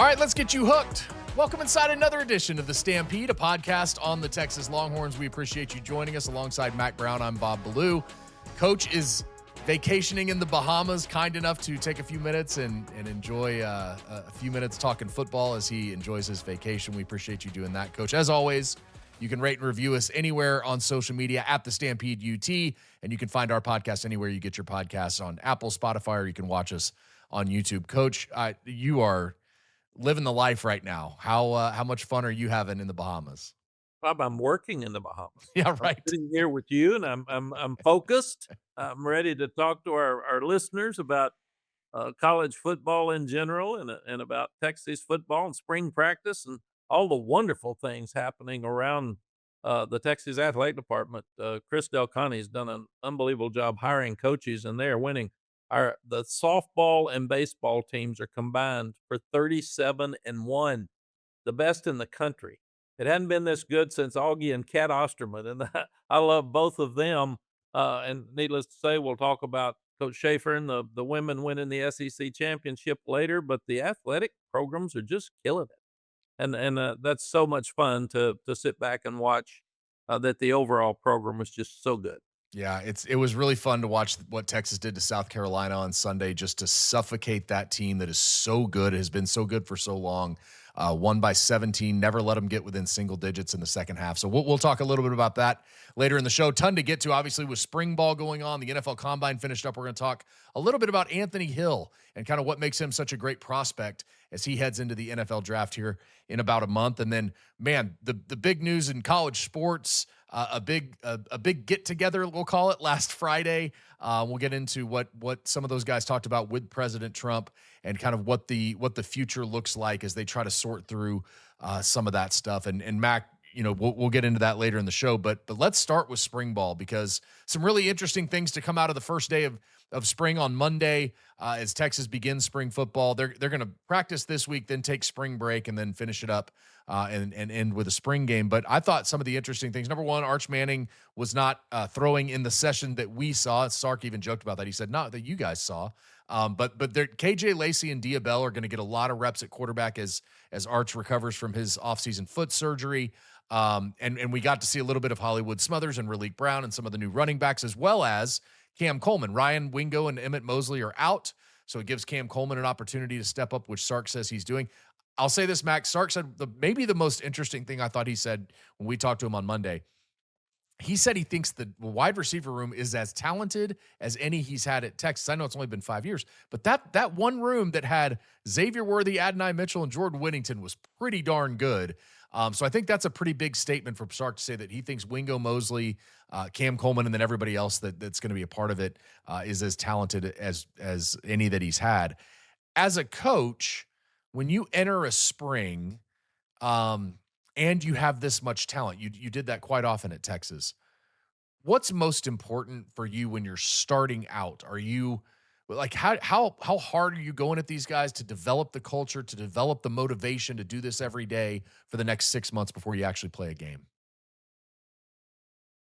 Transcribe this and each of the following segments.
All right, let's get you hooked. Welcome inside another edition of the Stampede, a podcast on the Texas Longhorns. We appreciate you joining us alongside Mack Brown. I'm Bob Ballou. Coach is vacationing in the Bahamas, kind enough to take a few minutes and enjoy a few minutes talking football as he enjoys his vacation. We appreciate you doing that, Coach. As always, you can rate and review us anywhere on social media at the Stampede UT, and you can find our podcast anywhere you get your podcasts on Apple, Spotify, or you can watch us on YouTube. Coach, you are living the life right now. How much fun are you having in the Bahamas? Bob, I'm working in the Bahamas. Yeah, I'm right. sitting here with you, and I'm focused. I'm ready to talk to our listeners about college football in general, and about Texas football and spring practice and all the wonderful things happening around the Texas athletic department. Chris Del Conte's done an unbelievable job hiring coaches, and they are winning. The softball and baseball teams are combined for 37-1, the best in the country. It hadn't been this good since Augie and Cat Osterman, and I love both of them. And needless to say, we'll talk about Coach Schaefer and the women winning the SEC championship later. But the athletic programs are just killing it, and that's so much fun to sit back and watch. That the overall program was just so good. Yeah, it was really fun to watch what Texas did to South Carolina on Sunday, just to suffocate that team that is so good, has been so good for so long. Won by 17, never let them get within single digits in the second half. So we'll talk a little bit about that later in the show. Ton to get to, obviously, with spring ball going on. The NFL Combine finished up. We're going to talk a little bit about Anthony Hill and kind of what makes him such a great prospect as he heads into the NFL draft here in about a month. And then, man, the big news in college sports, a big get together, we'll call it, last Friday. We'll get into what some of those guys talked about with President Trump and kind of what the future looks like as they try to sort through some of that stuff. And Mac, we'll get into that later in the show. But let's start with spring ball, because some really interesting things to come out of the first day of spring on Monday as Texas begins spring football. They're going to practice this week, then take spring break, and then finish it up and end with a spring game. But I thought some of the interesting things, number one, Arch Manning was not throwing in the session that we saw. Sark even joked about that. He said, not that you guys saw. But KJ Lacey and Diabell are going to get a lot of reps at quarterback as Arch recovers from his offseason foot surgery. And we got to see a little bit of Hollywood Smothers and Raleek Brown and some of the new running backs, as well as Cam Coleman. Ryan Wingo and Emmett Mosley are out, so it gives Cam Coleman an opportunity to step up, which Sark says he's doing. I'll say this, Max. Sark said maybe the most interesting thing I thought he said when we talked to him on Monday. He said he thinks the wide receiver room is as talented as any he's had at Texas. I know it's only been 5 years, but that one room that had Xavier Worthy, Adonai Mitchell, and Jordan Whittington was pretty darn good. So I think that's a pretty big statement from Sark to say that he thinks Wingo, Mosley, Cam Coleman, and then everybody else that's going to be a part of it is as talented as any that he's had. As a coach, when you enter a spring, and you have this much talent, you did that quite often at Texas. What's most important for you when you're starting out? Are you like how hard are you going at these guys to develop the culture, to develop the motivation to do this every day for the next 6 months before you actually play a game?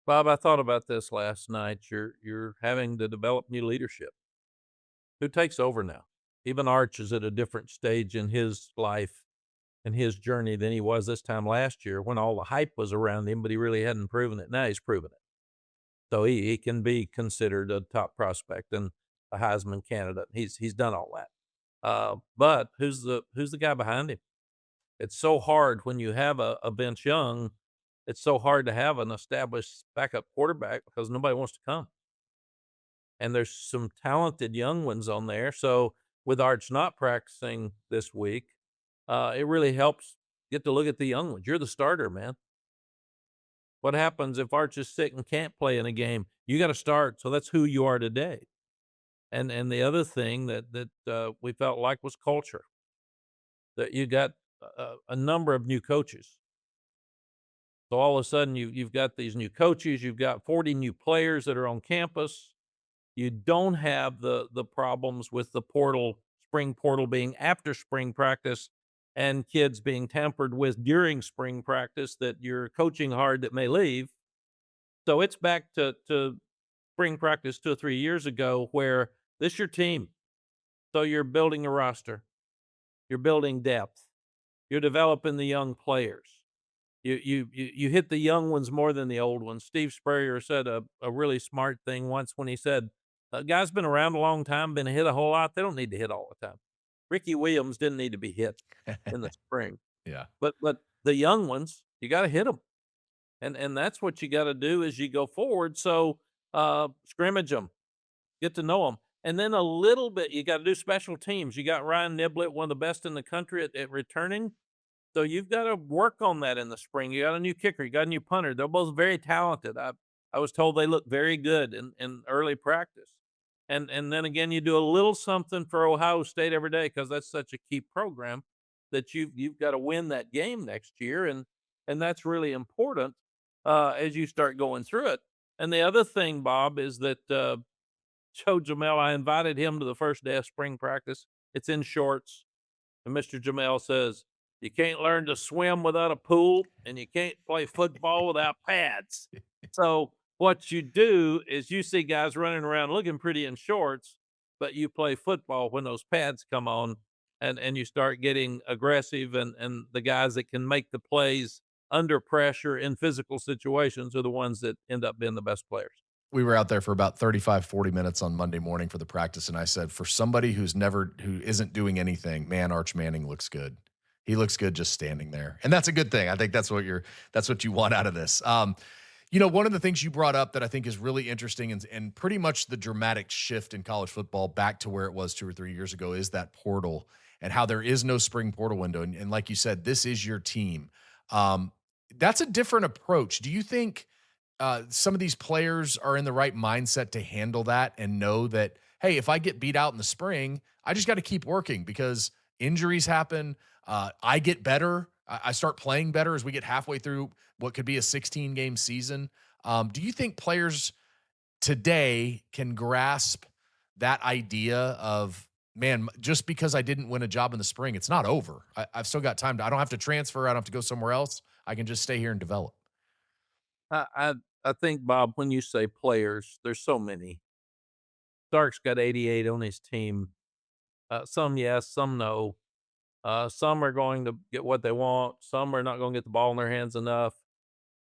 Bob, I thought about this last night. You're having to develop new leadership. Who takes over now? Even Arch is at a different stage in his life and his journey than he was this time last year when all the hype was around him, but he really hadn't proven it. Now he's proven it. So he can be considered a top prospect and a Heisman candidate. He's done all that. But who's the guy behind him? It's so hard when you have a Vince Young. It's so hard to have an established backup quarterback because nobody wants to come. And there's some talented young ones on there. So with Arch not practicing this week, it really helps get to look at the young ones. You're the starter, man. What happens if Arch is sick and can't play in a game? You got to start. So that's who you are today. And the other thing that we felt like was culture. That you got a number of new coaches. So all of a sudden you've got these new coaches. You've got 40 new players that are on campus. You don't have the problems with the spring portal being after spring practice and kids being tampered with during spring practice that you're coaching hard that may leave. So it's back to spring practice 2 or 3 years ago where this your team. So you're building a roster. You're building depth. You're developing the young players. You hit the young ones more than the old ones. Steve Spurrier said a really smart thing once when he said, "A guy's been around a long time, been hit a whole lot. They don't need to hit all the time." Ricky Williams didn't need to be hit in the spring, Yeah. but the young ones, you got to hit them, and that's what you got to do as you go forward. So scrimmage them, get to know them, and then a little bit. You got to do special teams. You got Ryan Niblett, one of the best in the country at returning. So you've got to work on that in the spring. You got a new kicker, you got a new punter. They're both very talented. I was told they look very good in early practice. And then again, you do a little something for Ohio State every day because that's such a key program that you've got to win that game next year, and that's really important as you start going through it. And the other thing, Bob, is that Joe Jamel, I invited him to the first day of spring practice. It's in shorts. And Mr. Jamel says, "You can't learn to swim without a pool, and you can't play football without pads." So what you do is you see guys running around looking pretty in shorts, but you play football when those pads come on and you start getting aggressive and the guys that can make the plays under pressure in physical situations are the ones that end up being the best players. We were out there for about 35, 40 minutes on Monday morning for the practice, and I said, for somebody who isn't doing anything, man, Arch Manning looks good. He looks good just standing there, and that's a good thing. I think that's what you want out of this. One of the things you brought up that I think is really interesting and pretty much the dramatic shift in college football back to where it was 2 or 3 years ago is that portal and how there is no spring portal window. And like you said, this is your team. That's a different approach. Do you think some of these players are in the right mindset to handle that and know that, hey, if I get beat out in the spring, I just got to keep working because injuries happen. I get better. I start playing better as we get halfway through what could be a 16-game season. Do you think players today can grasp that idea of, man, just because I didn't win a job in the spring, it's not over. I've still got time. I don't have to transfer. I don't have to go somewhere else. I can just stay here and develop. I I, I think, Bob, when you say players, there's so many. Stark's got 88 on his team. Some yes, some no. Some are going to get what they want. Some are not going to get the ball in their hands enough.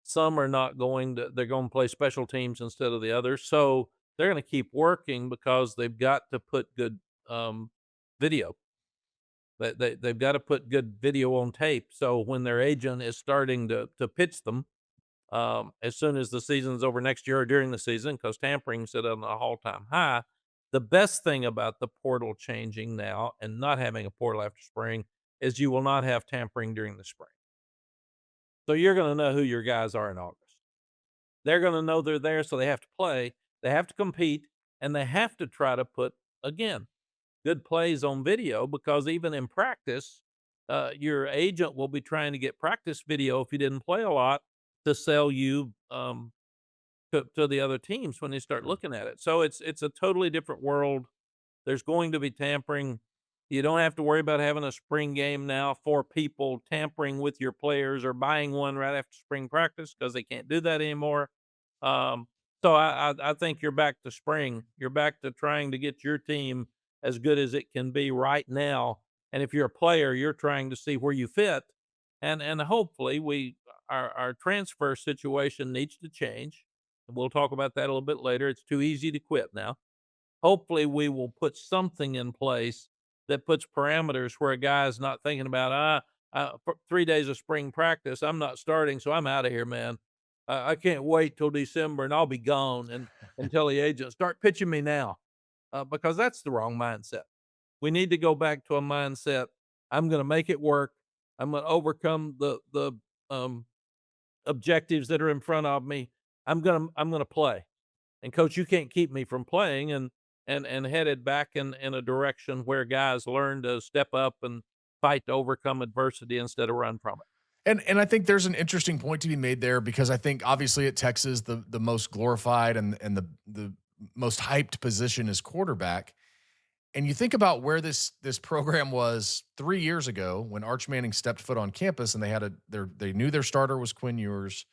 Some are not going to, they're going to play special teams instead of the others. So they're going to keep working because they've got to put good video. They've got to put good video on tape. So when their agent is starting to pitch them, as soon as the season's over next year or during the season, because tampering's at an all-time high. The best thing about the portal changing now and not having a portal after spring is you will not have tampering during the spring. So you're going to know who your guys are in August. They're going to know they're there, so they have to play, they have to compete, and they have to try to put, again, good plays on video because even in practice, your agent will be trying to get practice video if you didn't play a lot to sell you to the other teams when they start looking at it. So it's a totally different world. There's going to be tampering. You don't have to worry about having a spring game now for people tampering with your players or buying one right after spring practice because they can't do that anymore. Um, so I think you're back to spring. You're back to trying to get your team as good as it can be right now. And if you're a player, you're trying to see where you fit. And hopefully our transfer situation needs to change. We'll talk about that a little bit later. It's too easy to quit now. Hopefully, we will put something in place that puts parameters where a guy is not thinking about, for 3 days of spring practice, I'm not starting, so I'm out of here, man. I can't wait till December and I'll be gone and tell the agent, start pitching me now, because that's the wrong mindset. We need to go back to a mindset. I'm going to make it work. I'm going to overcome the um, objectives that are in front of me. I'm gonna play. And coach, you can't keep me from playing and headed back in a direction where guys learn to step up and fight to overcome adversity instead of run from it. And I think there's an interesting point to be made there because I think obviously at Texas the most glorified and the most hyped position is quarterback. And you think about where this program was 3 years ago when Arch Manning stepped foot on campus and they knew their starter was Quinn Ewers,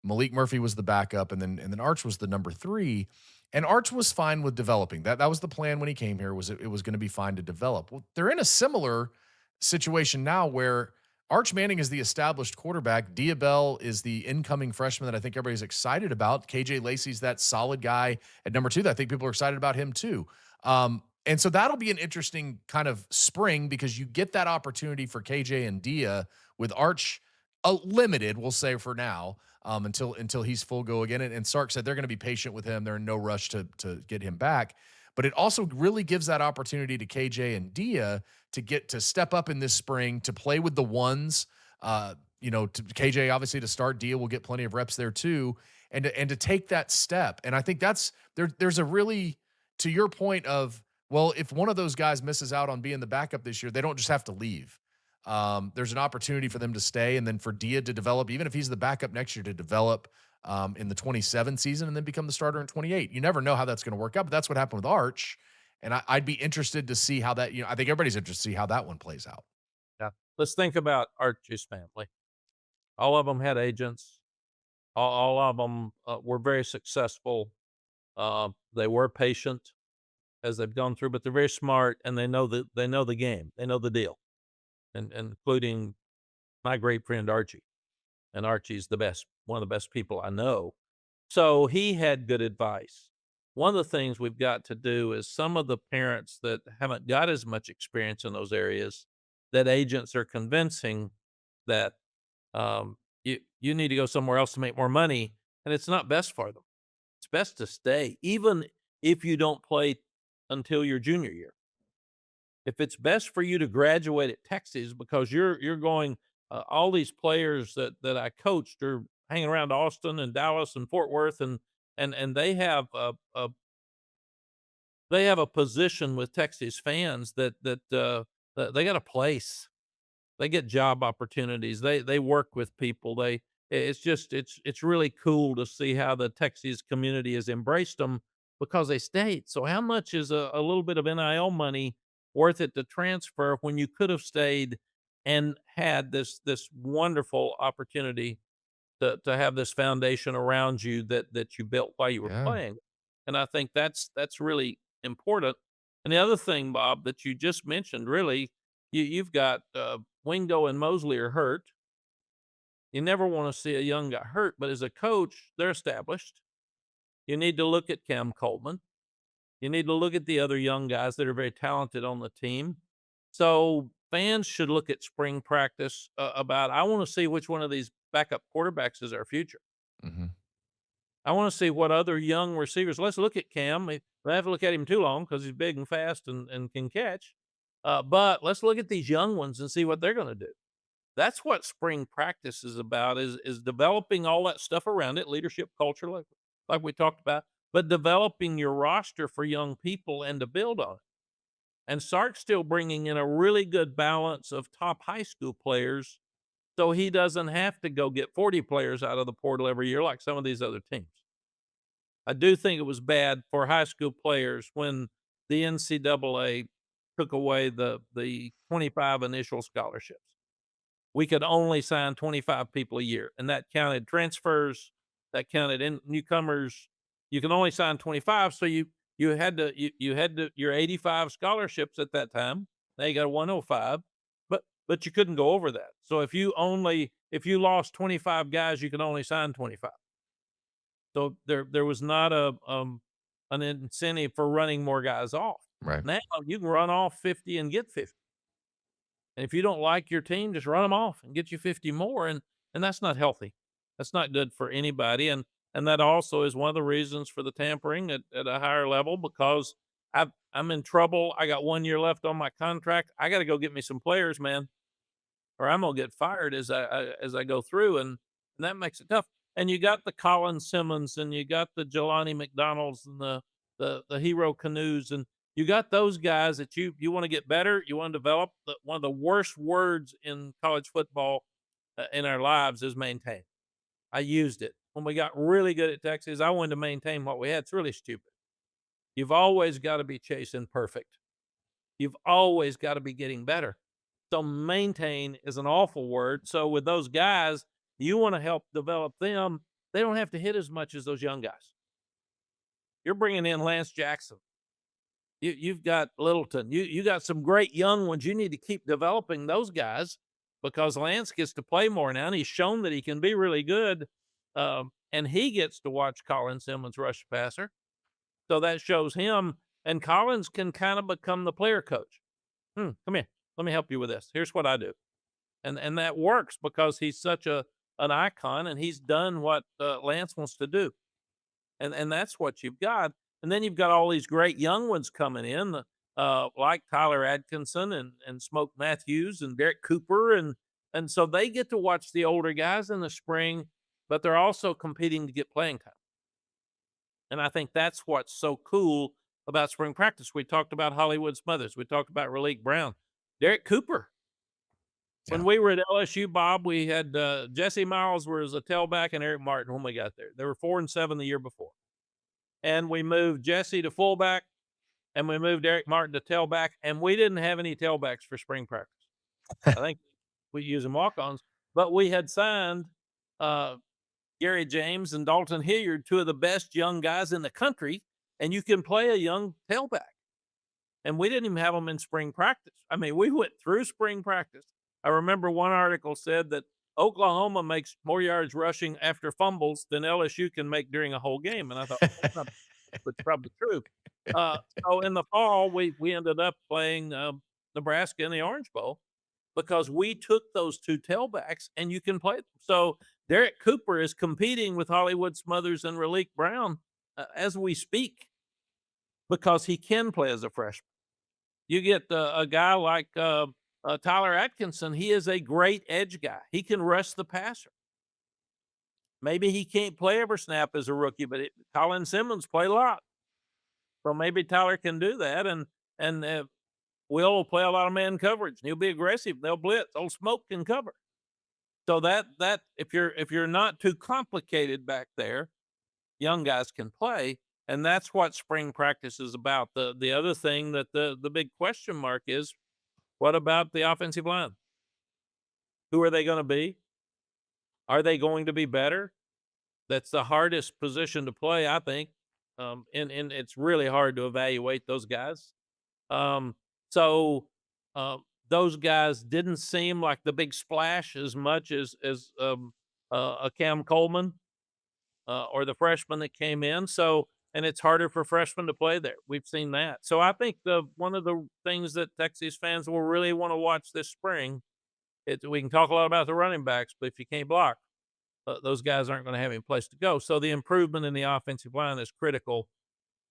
Malik Murphy was the backup, and then Arch was the number 3. And Arch was fine with developing. That was the plan when he came here, was it was going to be fine to develop. Well, they're in a similar situation now where Arch Manning is the established quarterback. Diabell is the incoming freshman that I think everybody's excited about. KJ Lacey's that solid guy at number two that I think people are excited about him too. And so that'll be an interesting kind of spring because you get that opportunity for KJ and Dia with Arch limited, we'll say for now, until he's full go again. And Sark said they're going to be patient with him. They're in no rush to get him back. But it also really gives that opportunity to KJ and Dia to get to step up in this spring to play with the ones. To KJ obviously to start. Dia will get plenty of reps there too, and to take that step. And I think that's there's a really, to your point of, well, if one of those guys misses out on being the backup this year, they don't just have to leave. There's an opportunity for them to stay, and then for Dia to develop, even if he's the backup next year, to develop in the 27 season and then become the starter in 28. You never know how that's going to work out, but that's what happened with Arch. And I'd be interested to see how that, I think everybody's interested to see how that one plays out. Yeah. Let's think about Archie's family. All of them had agents. All of them were very successful. They were patient as they've gone through, but they're very smart and they know the game. They know the deal, and including my great friend Archie. And Archie's one of the best people I know. So he had good advice. One of the things we've got to do is some of the parents that haven't got as much experience in those areas, that agents are convincing that you need to go somewhere else to make more money, and it's not best for them. It's best to stay, even if you don't play until your junior year. If it's best for you to graduate at Texas because you're going, all these players that I coached are hanging around Austin and Dallas and Fort Worth, and they have a position with Texas fans that they got a place. They get job opportunities. They work with people. It's just it's really cool to see how the Texas community has embraced them because they stayed. So how much is a little bit of NIL money worth it to transfer when you could have stayed and had this wonderful opportunity to have this foundation around you that you built while you were Yeah. playing? And I think that's really important. And the other thing, Bob, that you just mentioned, really, you've got Wingo and Mosley are hurt. You never want to see a young guy hurt, but as a coach, they're established. You need to look at Cam Coleman. You need to look at the other young guys that are very talented on the team. So fans should look at spring practice about, I want to see which one of these backup quarterbacks is our future. Hmm. I want to see what other young receivers. Let's look at Cam. We don't have to look at him too long because he's big and fast and can catch. But let's look at these young ones and see what they're going to do. That's what spring practice is about, is developing all that stuff around it, leadership culture, like we talked about, but developing your roster for young people and to build on it. And Sark's still bringing in a really good balance of top high school players, so he doesn't have to go get 40 players out of the portal every year like some of these other teams. I do think it was bad for high school players when the NCAA took away the 25 initial scholarships. We could only sign 25 people a year, and that counted transfers, that counted in newcomers. You can only sign 25, so you had to your 85 scholarships at that time. Now you got a 105, but you couldn't go over that. So if you lost 25 guys, you could only sign 25. So there was not an incentive for running more guys off. Right. Now you can run off 50 and get 50. And if you don't like your team, just run them off and get you 50 more, and that's not healthy. That's not good for anybody, and that also is one of the reasons for the tampering at a higher level because I'm in trouble. I got 1 year left on my contract. I gotta go get me some players, man, or I'm gonna get fired as I go through, and that makes it tough. And you got the Colin Simmons, and you got the Jelani McDonalds, and the Hero Canoes, and you got those guys that you want to get better. You want to develop. One of the worst words in college football in our lives is maintain. I used it when we got really good at Texas. I wanted to maintain what we had. It's really stupid. You've always got to be chasing perfect. You've always got to be getting better. So maintain is an awful word. So with those guys, you want to help develop them. They don't have to hit as much as those young guys. You're bringing in Lance Jackson. You've got Littleton. You got some great young ones. You need to keep developing those guys because Lance gets to play more now, and he's shown that he can be really good. And he gets to watch Colin Simmons rush the passer. So that shows him, and Collins can kind of become the player coach. Come here. Let me help you with this. Here's what I do. And that works because he's such an icon, and he's done what Lance wants to do. And that's what you've got. And then you've got all these great young ones coming in, like Tyler Atkinson and Smoke Matthews and Derek Cooper, and so they get to watch the older guys in the spring, but they're also competing to get playing time. And I think that's what's so cool about spring practice. We talked about Hollywood Smothers. We talked about Raleek Brown, Derek Cooper. Yeah. When we were at LSU, Bob, we had Jesse Miles was a tailback and Eric Martin when we got there. They were 4-7 the year before. And we moved Jesse to fullback, and we moved Eric Martin to tailback, and we didn't have any tailbacks for spring practice. I think we used them walk-ons, but we had signed Gary James and Dalton Hilliard, two of the best young guys in the country, and you can play a young tailback. And we didn't even have them in spring practice. I mean, we went through spring practice. I remember one article said that Oklahoma makes more yards rushing after fumbles than LSU can make during a whole game. And I thought, that's probably true. So in the fall, we ended up playing Nebraska in the Orange Bowl because we took those two tailbacks and you can play them. So Derek Cooper is competing with Hollywood Smothers and Raleek Brown as we speak because he can play as a freshman. You get a guy like Tyler Atkinson. He is a great edge guy. He can rush the passer. Maybe he can't play every snap as a rookie, but Colin Simmons played a lot. So maybe Tyler can do that, and Will play a lot of man coverage. And he'll be aggressive. They'll blitz. Old Smoke can cover. So that if you're not too complicated back there, young guys can play. And that's what spring practice is about. The other thing that the big question mark is, what about the offensive line? Who are they going to be? Are they going to be better? That's the hardest position to play, I think. And it's really hard to evaluate those guys. So those guys didn't seem like the big splash as much as a Cam Coleman or the freshman that came in. So, and it's harder for freshmen to play there. We've seen that. So I think one of the things that Texas fans will really want to watch this spring, we can talk a lot about the running backs, but if you can't block, those guys aren't going to have any place to go. So the improvement in the offensive line is critical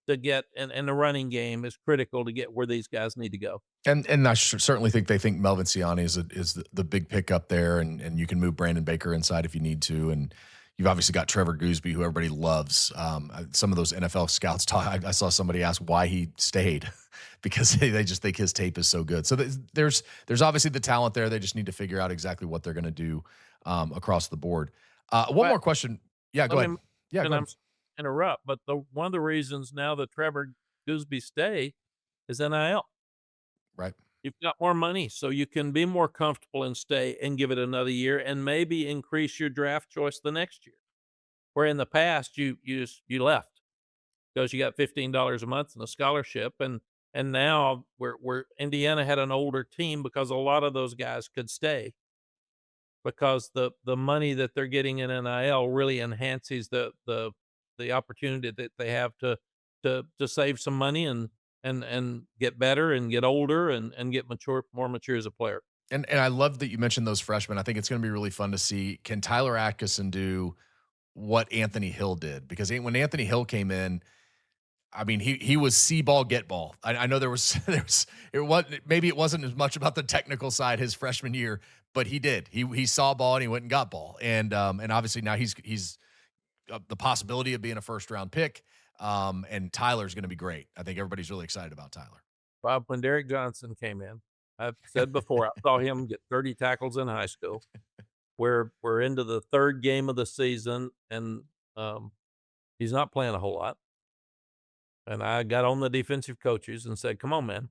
to get, and the running game is critical to get where these guys need to go. And I certainly think they think Melvin Siani is the big pickup there, and you can move Brandon Baker inside if you need to, and you've obviously got Trevor Gooseby, who everybody loves. Some of those NFL scouts talk. I saw somebody ask why he stayed because they just think his tape is so good. So there's obviously the talent there. They just need to figure out exactly what they're going to do across the board. One more question. Yeah, go ahead. Yeah, go ahead. Interrupt, but one of the reasons now that Trevor Gooseby stay is NIL. Right. You've got more money, so you can be more comfortable and stay and give it another year and maybe increase your draft choice the next year. Where in the past you left because you got $15 a month in a scholarship, and now where Indiana had an older team because a lot of those guys could stay because the money that they're getting in NIL really enhances the opportunity that they have to save some money and get better and get older and get more mature as a player. And I love that you mentioned those freshmen. I think it's going to be really fun to see. Can Tyler Atkinson do what Anthony Hill did? Because when Anthony Hill came in, I mean, he was see ball, get ball. I know maybe it wasn't as much about the technical side his freshman year, but he did. He saw ball and he went and got ball. And obviously now he's the possibility of being a first round pick. And Tyler's going to be great. I think everybody's really excited about Tyler. Bob, when Derek Johnson came in, I've said before, I saw him get 30 tackles in high school. We're into the third game of the season, and he's not playing a whole lot. And I got on the defensive coaches and said, "Come on, man,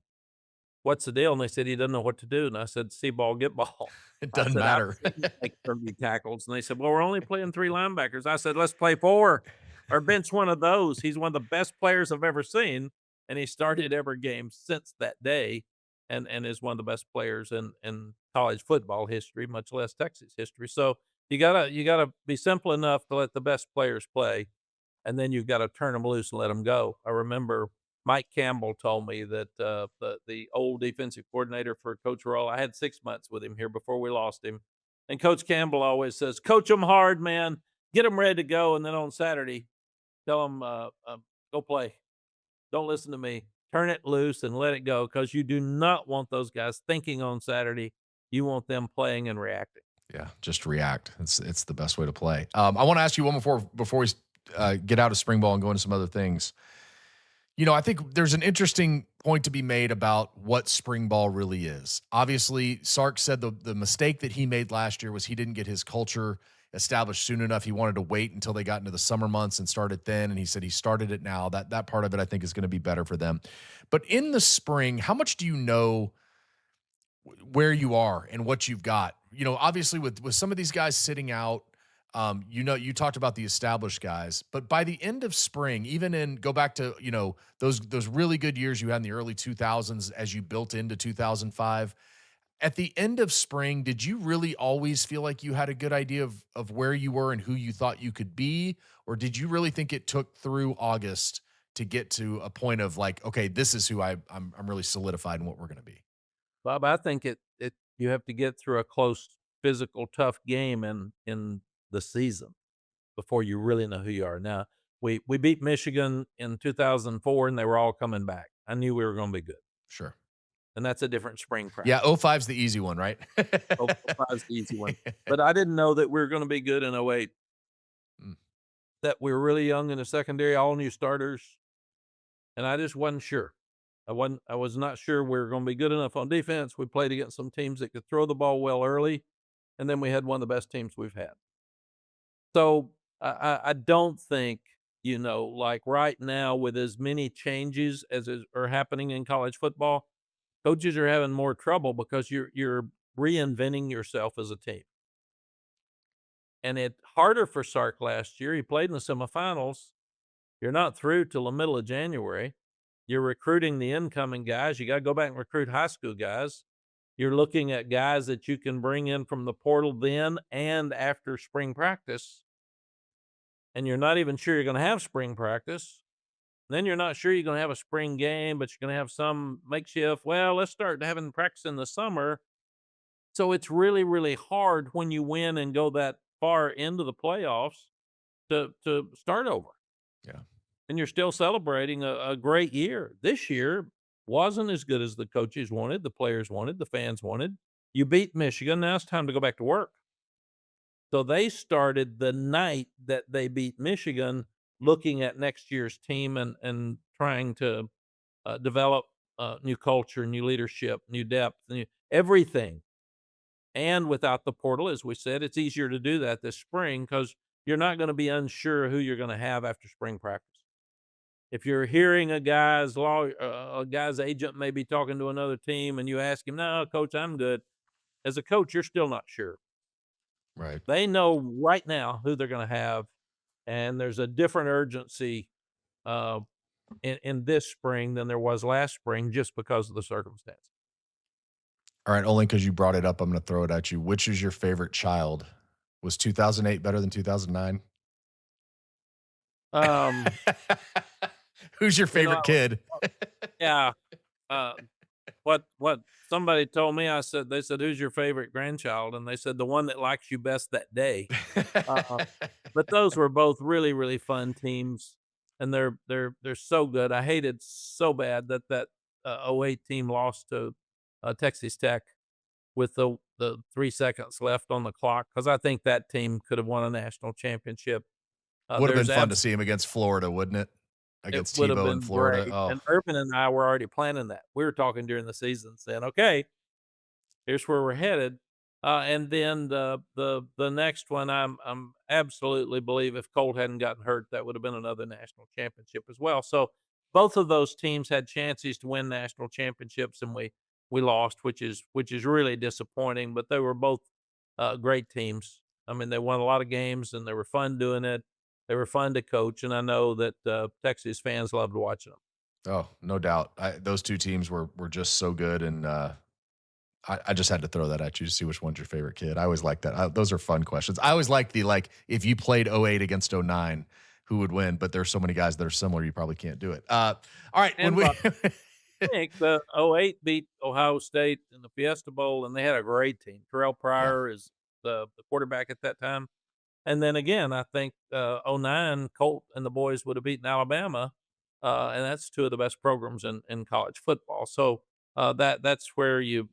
what's the deal?" And they said, "He doesn't know what to do." And I said, "See ball, get ball." It doesn't matter. Like 30 tackles. And they said, "Well, we're only playing 3 linebackers." I said, "Let's play 4 or bench one of those. He's one of the best players I've ever seen." and he started every game since that day, and is one of the best players in college football history, much less Texas history. So you gotta be simple enough to let the best players play, and then you've got to turn them loose and let them go. I remember Mike Campbell told me that the old defensive coordinator for Coach Roll. I had 6 months with him here before we lost him, and Coach Campbell always says, "Coach them hard, man. Get them ready to go, and then on Saturday, tell them go play. Don't listen to me. Turn it loose and let it go because you do not want those guys thinking on Saturday. You want them playing and reacting." Yeah, just react. It's the best way to play. I want to ask you one before we get out of spring ball and go into some other things. I think there's an interesting point to be made about what spring ball really is. Obviously, Sark said the mistake that he made last year was he didn't get his culture established soon enough. He wanted to wait until they got into the summer months and started then. And he said he started it now. That part of it I think is going to be better for them. But in the spring, how much do you know where you are and what you've got? Obviously with some of these guys sitting out, you talked about the established guys, but by the end of spring, even go back to, those really good years you had in the early 2000s as you built into 2005. At the end of spring, did you really always feel like you had a good idea of where you were and who you thought you could be? Or did you really think it took through August to get to a point of like, okay, this is who I'm really solidified in what we're going to be? Bob, I think it you have to get through a close, physical, tough game in the season before you really know who you are. Now, we beat Michigan in 2004, and they were all coming back. I knew we were gonna be good, Sure. and that's a different spring Yeah, practice. 05's the easy one, right? Oh, 05 is the easy one, but I didn't know that we were gonna be good in '08, Mm, that we were really young in the secondary, all new starters, and I just wasn't sure. I was not sure we were gonna be good enough on defense. We played against some teams that could throw the ball well early, and then we had one of the best teams we've had. So, I don't think, like right now with as many changes as are happening in college football, coaches are having more trouble because you're reinventing yourself as a team. And it harder for Sark last year. He played in the semifinals. You're not through till the middle of January. You're recruiting the incoming guys. You gotta go back and recruit high school guys. You're looking at guys that you can bring in from the portal then and after spring practice, and you're not even sure you're gonna have spring practice. Then you're not sure you're gonna have a spring game, but you're gonna have some makeshift, "Well, let's start having practice in the summer." So it's really, really hard when you win and go that far into the playoffs to start over, yeah. and you're still celebrating a great year. This year wasn't as good as the coaches wanted, the players wanted, the fans wanted. You beat Michigan, now it's time to go back to work. So they started the night that they beat Michigan looking at next year's team and trying to, develop, new culture, new leadership, new depth, new everything. And without the portal, as we said, it's easier to do that this spring because 'cause you're not gonna be unsure who you're gonna have after spring practice. If you're hearing a guy's agent may be talking to another team and you ask him, "No, coach, I'm good." As a coach, you're still not sure. Right. They know right now who they're gonna have, and there's a different urgency, uh, in this spring than there was last spring just because of the circumstance. All right, only because you brought it up, I'm gonna throw it at you. Which is your favorite child? Was 2008 better than 2009? Um, Who's your you know, favorite kid? yeah, uh, what somebody told me, they said, "Who's your favorite grandchild?" And they said, "The one that likes you best that day." Uh, but those were both really, really fun teams, and they're so good. I hated so bad that '08 team lost to, Texas Tech with the 3 seconds left on the clock because I think that team could have won a national championship. Would have been There's fun to abs see him against Florida, wouldn't it? It Against would have Tebow in been Florida. great, Oh, and Urban and I were already planning that. We were talking during the season saying, "Okay, here's where we're headed." And then the next one, I'm absolutely believe if Colt hadn't gotten hurt, that would have been another national championship as well. So both of those teams had chances to win national championships, and we lost, which is really disappointing. But they were both great teams. I mean, they won a lot of games, and they were fun doing it. They were fun to coach, and I know that Texas fans loved watching them. Oh, no doubt. Those two teams were just so good, and I just had to throw that at you to see which one's your favorite kid. I always like that. Those are fun questions. I always like the like if you played '08 against '09, who would win? But there's so many guys that are similar, you probably can't do it. All right, when And we by think the '08 beat Ohio State in the Fiesta Bowl, and they had a great team. Terrell yeah, Pryor is the quarterback at that time. And then again, I think, '09, Colt and the boys would have beaten Alabama, and that's 2 of the best programs in college football. So, that's where you've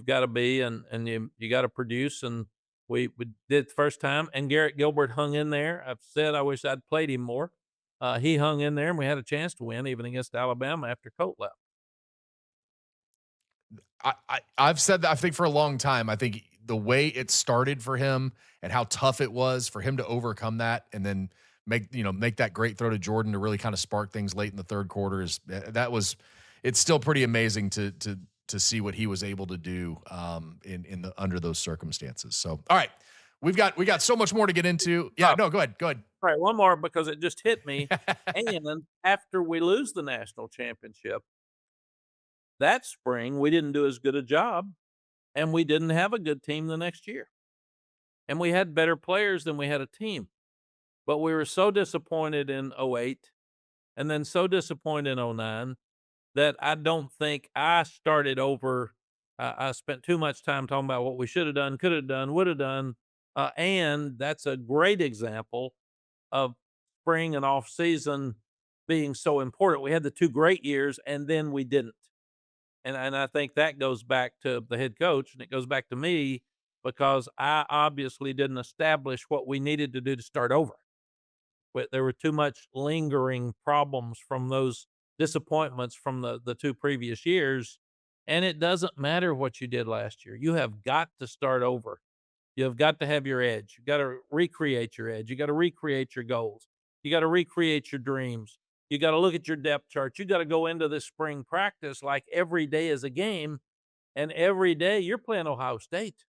gotta be and you gotta produce, and we did the first time, and Garrett Gilbert hung in there. I've said I wish I'd played him more. He hung in there, and we had a chance to win even against Alabama after Colt left. I've said that I think for a long time. I think the way it started for him and how tough it was for him to overcome that and then make that great throw to Jordan to really kind of spark things late in the third quarter is that was it's still pretty amazing to see what he was able to do in the under those circumstances. So all right, we got so much more to get into. Yeah, no, go ahead. Go ahead. All right, one more because it just hit me, and after we lose the national championship, that spring, we didn't do as good a job, and we didn't have a good team the next year, and we had better players than we had a team, but we were so disappointed in '08 and then so disappointed in '09 that I don't think I started over. I spent too much time talking about what we should have done, could have done, would have done, and that's a great example of spring and off season being so important. We had the 2 great years, and then we didn't. And I think that goes back to the head coach, and it goes back to me because I obviously didn't establish what we needed to do to start over. But there were too much lingering problems from those disappointments from the 2 previous years, and it doesn't matter what you did last year. You have got to start over. You have got to have your edge. You gotta recreate your edge. You gotta recreate your goals. You gotta recreate your dreams. You gotta look at your depth chart. You gotta go into this spring practice like every day is a game, and every day you're playing Ohio State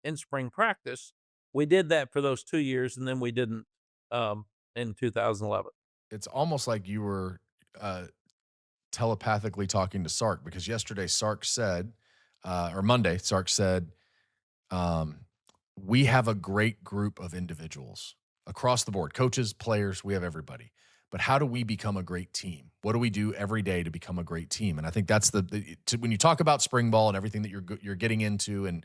in spring practice. We did that for those 2 years, and then we didn't, in 2011. It's almost like you were uh, telepathically talking to Sark because yesterday Sark said, or Monday, Sark said, um, we have a great group of individuals across the board, coaches, players, we have everybody. But how do we become a great team? What do we do every day to become a great team? And I think that's when you talk about spring ball and everything that you're getting into, and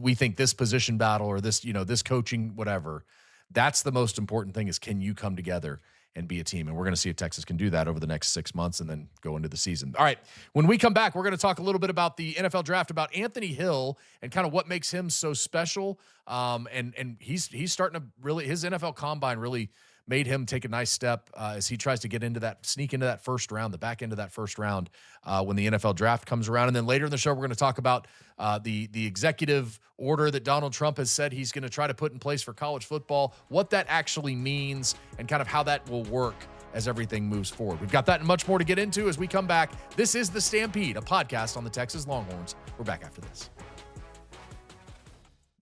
we think this position battle or this this coaching whatever, that's the most important thing is can you come together and be a team? And we're going to see if Texas can do that over the next 6 months and then go into the season. All right. When we come back, we're going to talk a little bit about the NFL draft, about Anthony Hill and kind of what makes him so special. And he's starting to really, his NFL combine really made him take a nice step as he tries to sneak into that first round, the back end of that first round when the NFL draft comes around. And then later in the show, we're going to talk about the executive order that Donald Trump has said he's going to try to put in place for college football, what that actually means, and kind of how that will work as everything moves forward. We've got that and much more to get into as we come back. This is The Stampede, a podcast on the Texas Longhorns. We're back after this.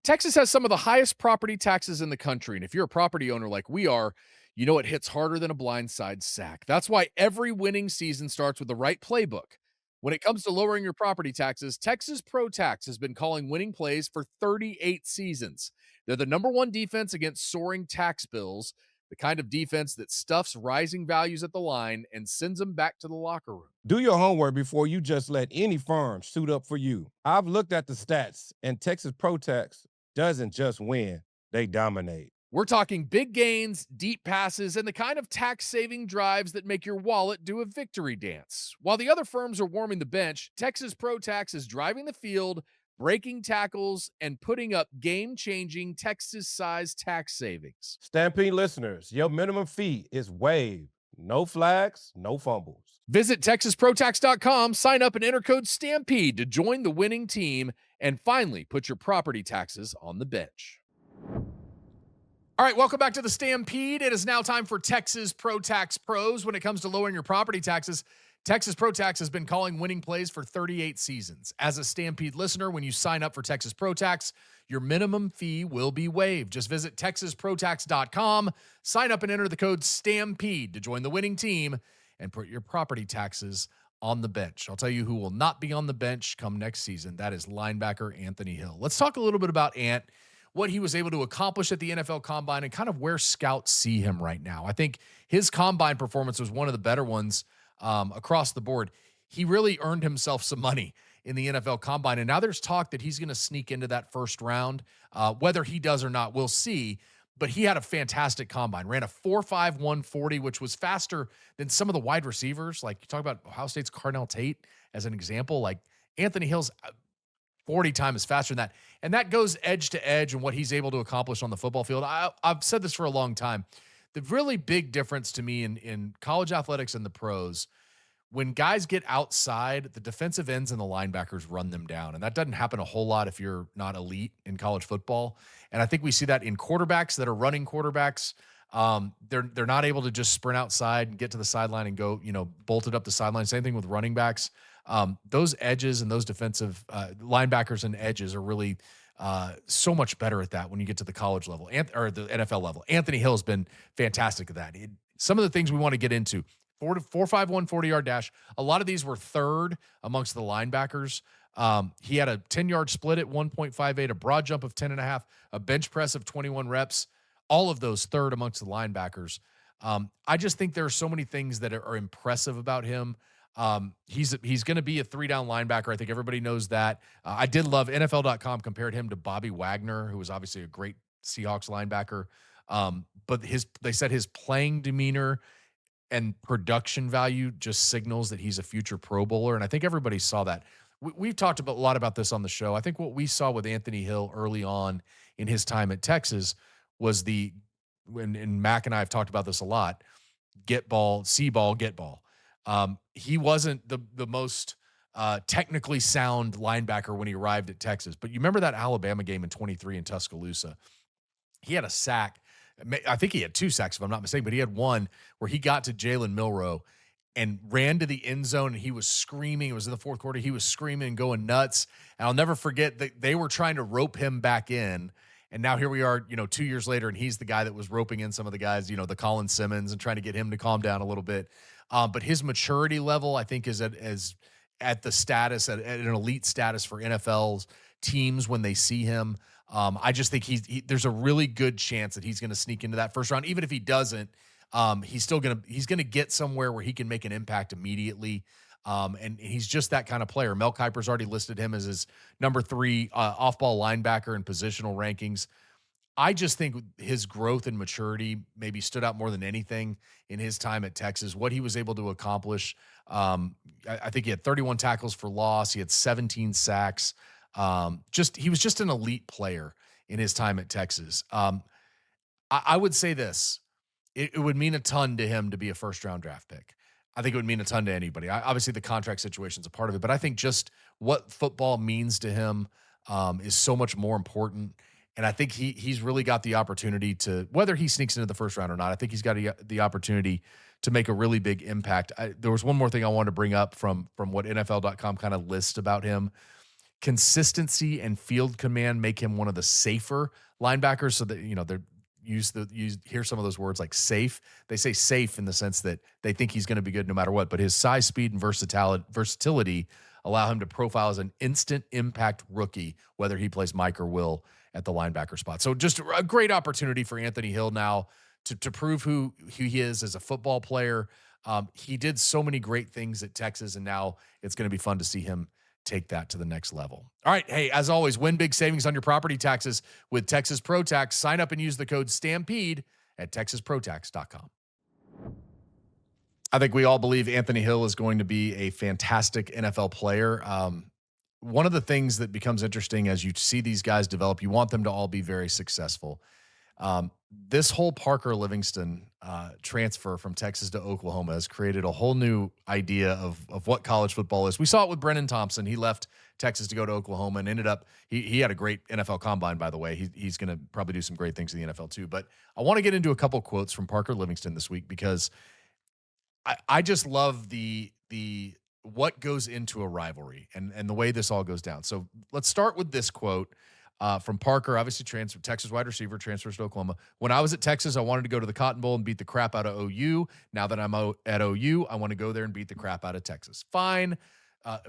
Texas has some of the highest property taxes in the country, and if you're a property owner like we are, you know it hits harder than a blindside sack. That's why every winning season starts with the right playbook. When it comes to lowering your property taxes, Texas Pro Tax has been calling winning plays for 38 seasons. They're the number one defense against soaring tax bills, the kind of defense that stuffs rising values at the line and sends them back to the locker room. Do your homework before you just let any firm suit up for you. I've looked at the stats, and Texas Pro Tax doesn't just win, they dominate. We're talking big gains, deep passes, and the kind of tax-saving drives that make your wallet do a victory dance. While the other firms are warming the bench, Texas Pro Tax is driving the field, breaking tackles, and putting up game-changing Texas-sized tax savings. Stampede listeners, your minimum fee is waived. No flags, no fumbles. Visit TexasProTax.com, sign up and enter code STAMPEDE to join the winning team, and finally put your property taxes on the bench. All right, welcome back to the Stampede. It is now time for Texas Pro Tax Pros. When it comes to lowering your property taxes, Texas Pro Tax has been calling winning plays for 38 seasons. As a Stampede listener, when you sign up for Texas Pro Tax, your minimum fee will be waived. Just visit TexasProTax.com, sign up and enter the code STAMPEDE to join the winning team, and put your property taxes on the bench. I'll tell you who will not be on the bench come next season. That is linebacker Anthony Hill. Let's talk a little bit about Ant, what he was able to accomplish at the NFL Combine, and kind of where scouts see him right now. I think his Combine performance was one of the better ones across the board. He really earned himself some money in the NFL Combine, and now there's talk that he's going to sneak into that first round. Whether he does or not, we'll see. But he had a fantastic combine, ran a 4.5 140, which was faster than some of the wide receivers. Like you talk about Ohio State's Carnell Tate as an example. Like Anthony Hill's 40 times faster than that. And that goes edge to edge and what he's able to accomplish on the football field. I've said this for a long time. The really big difference to me in college athletics and the pros, when guys get outside, the defensive ends and the linebackers run them down. And that doesn't happen a whole lot if you're not elite in college football. And I think we see that in quarterbacks that are running quarterbacks. They're not able to just sprint outside and get to the sideline and go, bolted up the sideline. Same thing with running backs. Those edges and those defensive linebackers and edges are really so much better at that when you get to the college level or the NFL level. Anthony Hill has been fantastic at that. Some of the things we want to get into. 4.5 140-yard dash. A lot of these were third amongst the linebackers. He had a 10-yard split at 1.58, a broad jump of 10.5, a bench press of 21 reps. All of those third amongst the linebackers. I just think there are so many things that are impressive about him. He's going to be a 3-down linebacker. I think everybody knows that. I did love NFL.com compared him to Bobby Wagner, who was obviously a great Seahawks linebacker. But they said his playing demeanor and production value just signals that he's a future Pro Bowler. And I think everybody saw that. We've talked a lot about this on the show. I think what we saw with Anthony Hill early on in his time at Texas was and Mack and I have talked about this a lot, get ball, see ball, get ball. He wasn't the most technically sound linebacker when he arrived at Texas. But you remember that Alabama game in 23 in Tuscaloosa? He had a sack. I think he had 2 sacks, if I'm not mistaken, but he had one where he got to Jalen Milroe and ran to the end zone, and he was screaming. It was in the fourth quarter. He was screaming and going nuts. And I'll never forget that they were trying to rope him back in. And now here we are, 2 years later, and he's the guy that was roping in some of the guys, the Colin Simmons, and trying to get him to calm down a little bit. But his maturity level, I think, is at the status, at an elite status for NFL's teams when they see him. I just think there's a really good chance that he's going to sneak into that first round. Even if he doesn't, he's going to get somewhere where he can make an impact immediately. And he's just that kind of player. Mel Kiper's already listed him as his number 3 off-ball linebacker in positional rankings. I just think his growth and maturity maybe stood out more than anything in his time at Texas. What he was able to accomplish, I think he had 31 tackles for loss. He had 17 sacks. He was just an elite player in his time at Texas. I would say this. It would mean a ton to him to be a first-round draft pick. I think it would mean a ton to anybody. Obviously, the contract situation is a part of it, but I think just what football means to him is so much more important. And I think he's really got the opportunity to, whether he sneaks into the first round or not, I think he's got the opportunity to make a really big impact. There was one more thing I wanted to bring up from what NFL.com kind of lists about him. Consistency and field command make him one of the safer linebackers. So that, they're hear some of those words like safe. They say safe in the sense that they think he's going to be good no matter what, but his size, speed, and versatility allow him to profile as an instant impact rookie, whether he plays Mike or Will at the linebacker spot. So just a great opportunity for Anthony Hill now to prove who he is as a football player. He did so many great things at Texas, and now it's going to be fun to see him take that to the next level. All right. Hey, as always, win big savings on your property taxes with Texas Pro Tax. Sign up and use the code STAMPEDE at texasprotax.com. I think we all believe Anthony Hill is going to be a fantastic NFL player. One of the things that becomes interesting as you see these guys develop, you want them to all be very successful. This whole Parker Livingstone transfer from Texas to Oklahoma has created a whole new idea of what college football is. We saw it with Brennan Thompson. He left Texas to go to Oklahoma and ended up, he had a great NFL combine, by the way. He's going to probably do some great things in the NFL too. But I want to get into a couple quotes from Parker Livingstone this week because I just love the what goes into a rivalry and the way this all goes down. So let's start with this quote. from Parker, obviously transferred, Texas wide receiver, transfers to Oklahoma. When I was at Texas, I wanted to go to the Cotton Bowl and beat the crap out of OU. Now that I'm at OU, I want to go there and beat the crap out of Texas. Fine,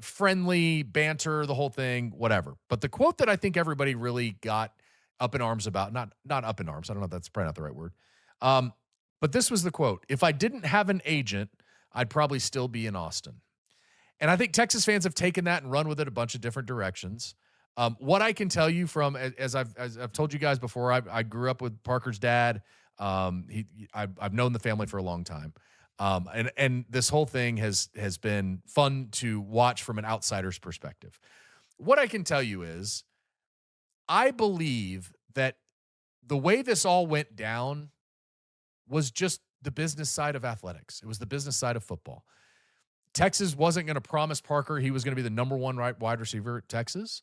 friendly banter, the whole thing, whatever. But the quote that I think everybody really got up in arms about, not up in arms, I don't know if that's probably not the right word. But this was the quote: "If I didn't have an agent, I'd probably still be in Austin." And I think Texas fans have taken that and run with it a bunch of different directions. What I can tell you from, as I've told you guys before, I grew up with Parker's dad. I've known the family for a long time, and this whole thing has been fun to watch from an outsider's perspective. What I can tell you is, I believe that the way this all went down was just the business side of athletics. It was the business side of football. Texas wasn't going to promise Parker he was going to be the number one wide receiver at Texas,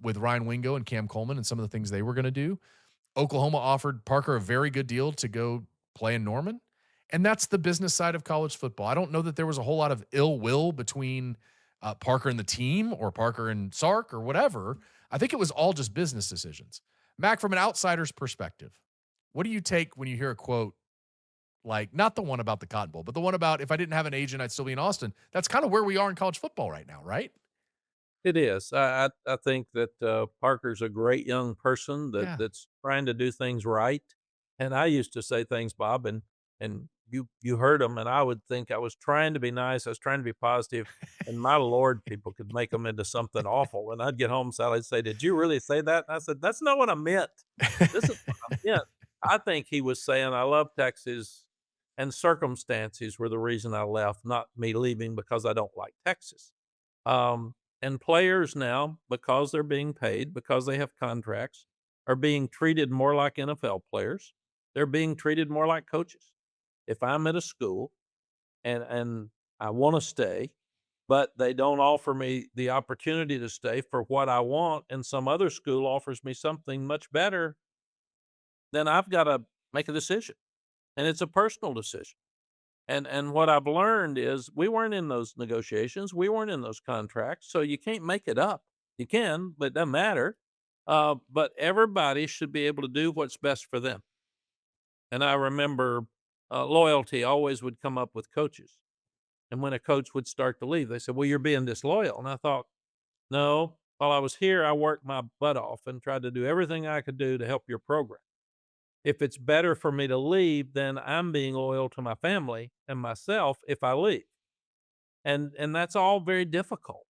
with Ryan Wingo and Cam Coleman and some of the things they were going to do. Oklahoma offered Parker a very good deal to go play in Norman. And that's the business side of college football. I don't know that there was a whole lot of ill will between Parker and the team, or Parker and Sark, or whatever. I think it was all just business decisions. Mac, from an outsider's perspective, what do you take when you hear a quote like, not the one about the Cotton Bowl, but the one about, "If I didn't have an agent, I'd still be in Austin"? That's kind of where we are in college football right now, right? It is. I think that, Parker's a great young person Yeah. that's trying to do things right, and I used to say things, Bob, and you heard them, and I would think I was trying to be nice, I was trying to be positive, and my lord, people could make them into something awful, and I'd get home, Sally'd say, "Did you really say that?" And I said, "That's not what I meant. This is what I meant." I think he was saying, "I love Texas, and circumstances were the reason I left, not me leaving because I don't like Texas." And players now, because they're being paid, because they have contracts, are being treated more like NFL players. They're being treated more like coaches. If I'm at a school and I want to stay, but they don't offer me the opportunity to stay for what I want, and some other school offers me something much better, then I've got to make a decision. And it's a personal decision. And what I've learned is we weren't in those negotiations, we weren't in those contracts, so you can't make it up. You can, but it doesn't matter. But everybody should be able to do what's best for them. And I remember loyalty always would come up with coaches. And when a coach would start to leave, they said, "Well, you're being disloyal." And I thought, no, while I was here, I worked my butt off and tried to do everything I could do to help your program. If it's better for me to leave, then I'm being loyal to my family and myself if I leave. And that's all very difficult.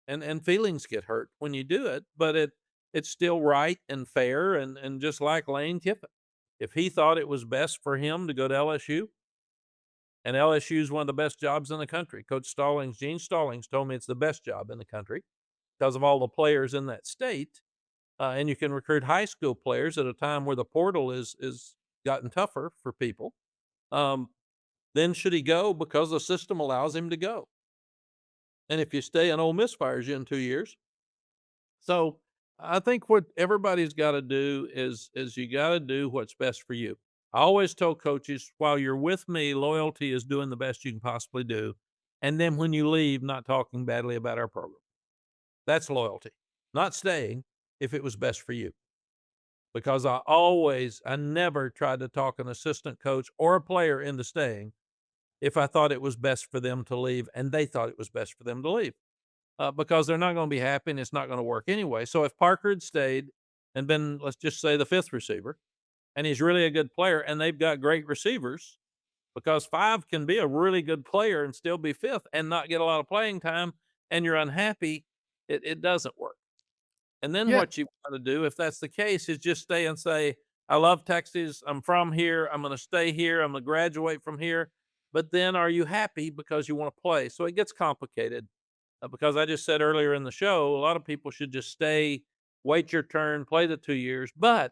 And feelings get hurt when you do it, but it's still right and fair, and just like Lane Kiffin. If he thought it was best for him to go to LSU, and LSU is one of the best jobs in the country. Coach Stallings, Gene Stallings, told me it's the best job in the country because of all the players in that state. And you can recruit high school players at a time where the portal is gotten tougher for people. Um, then should he go because the system allows him to go? And if you stay and Ole Miss fires you in 2 years. So I think what everybody's got to do is you got to do what's best for you. I always tell coaches, while you're with me, loyalty is doing the best you can possibly do. And then when you leave, not talking badly about our program. That's loyalty, not staying if it was best for you. Because I never tried to talk an assistant coach or a player into staying if I thought it was best for them to leave and they thought it was best for them to leave, because they're not going to be happy and it's not going to work anyway. So if Parker had stayed and been, let's just say, the fifth receiver, and he's really a good player and they've got great receivers, because five can be a really good player and still be fifth and not get a lot of playing time, and you're unhappy, it doesn't work. And then Yeah. what you've got to do, if that's the case, is just stay and say, "I love Texas. I'm from here. I'm going to stay here. I'm going to graduate from here." But then are you happy because you want to play? So it gets complicated, because I just said earlier in the show, a lot of people should just stay, wait your turn, play the 2 years. But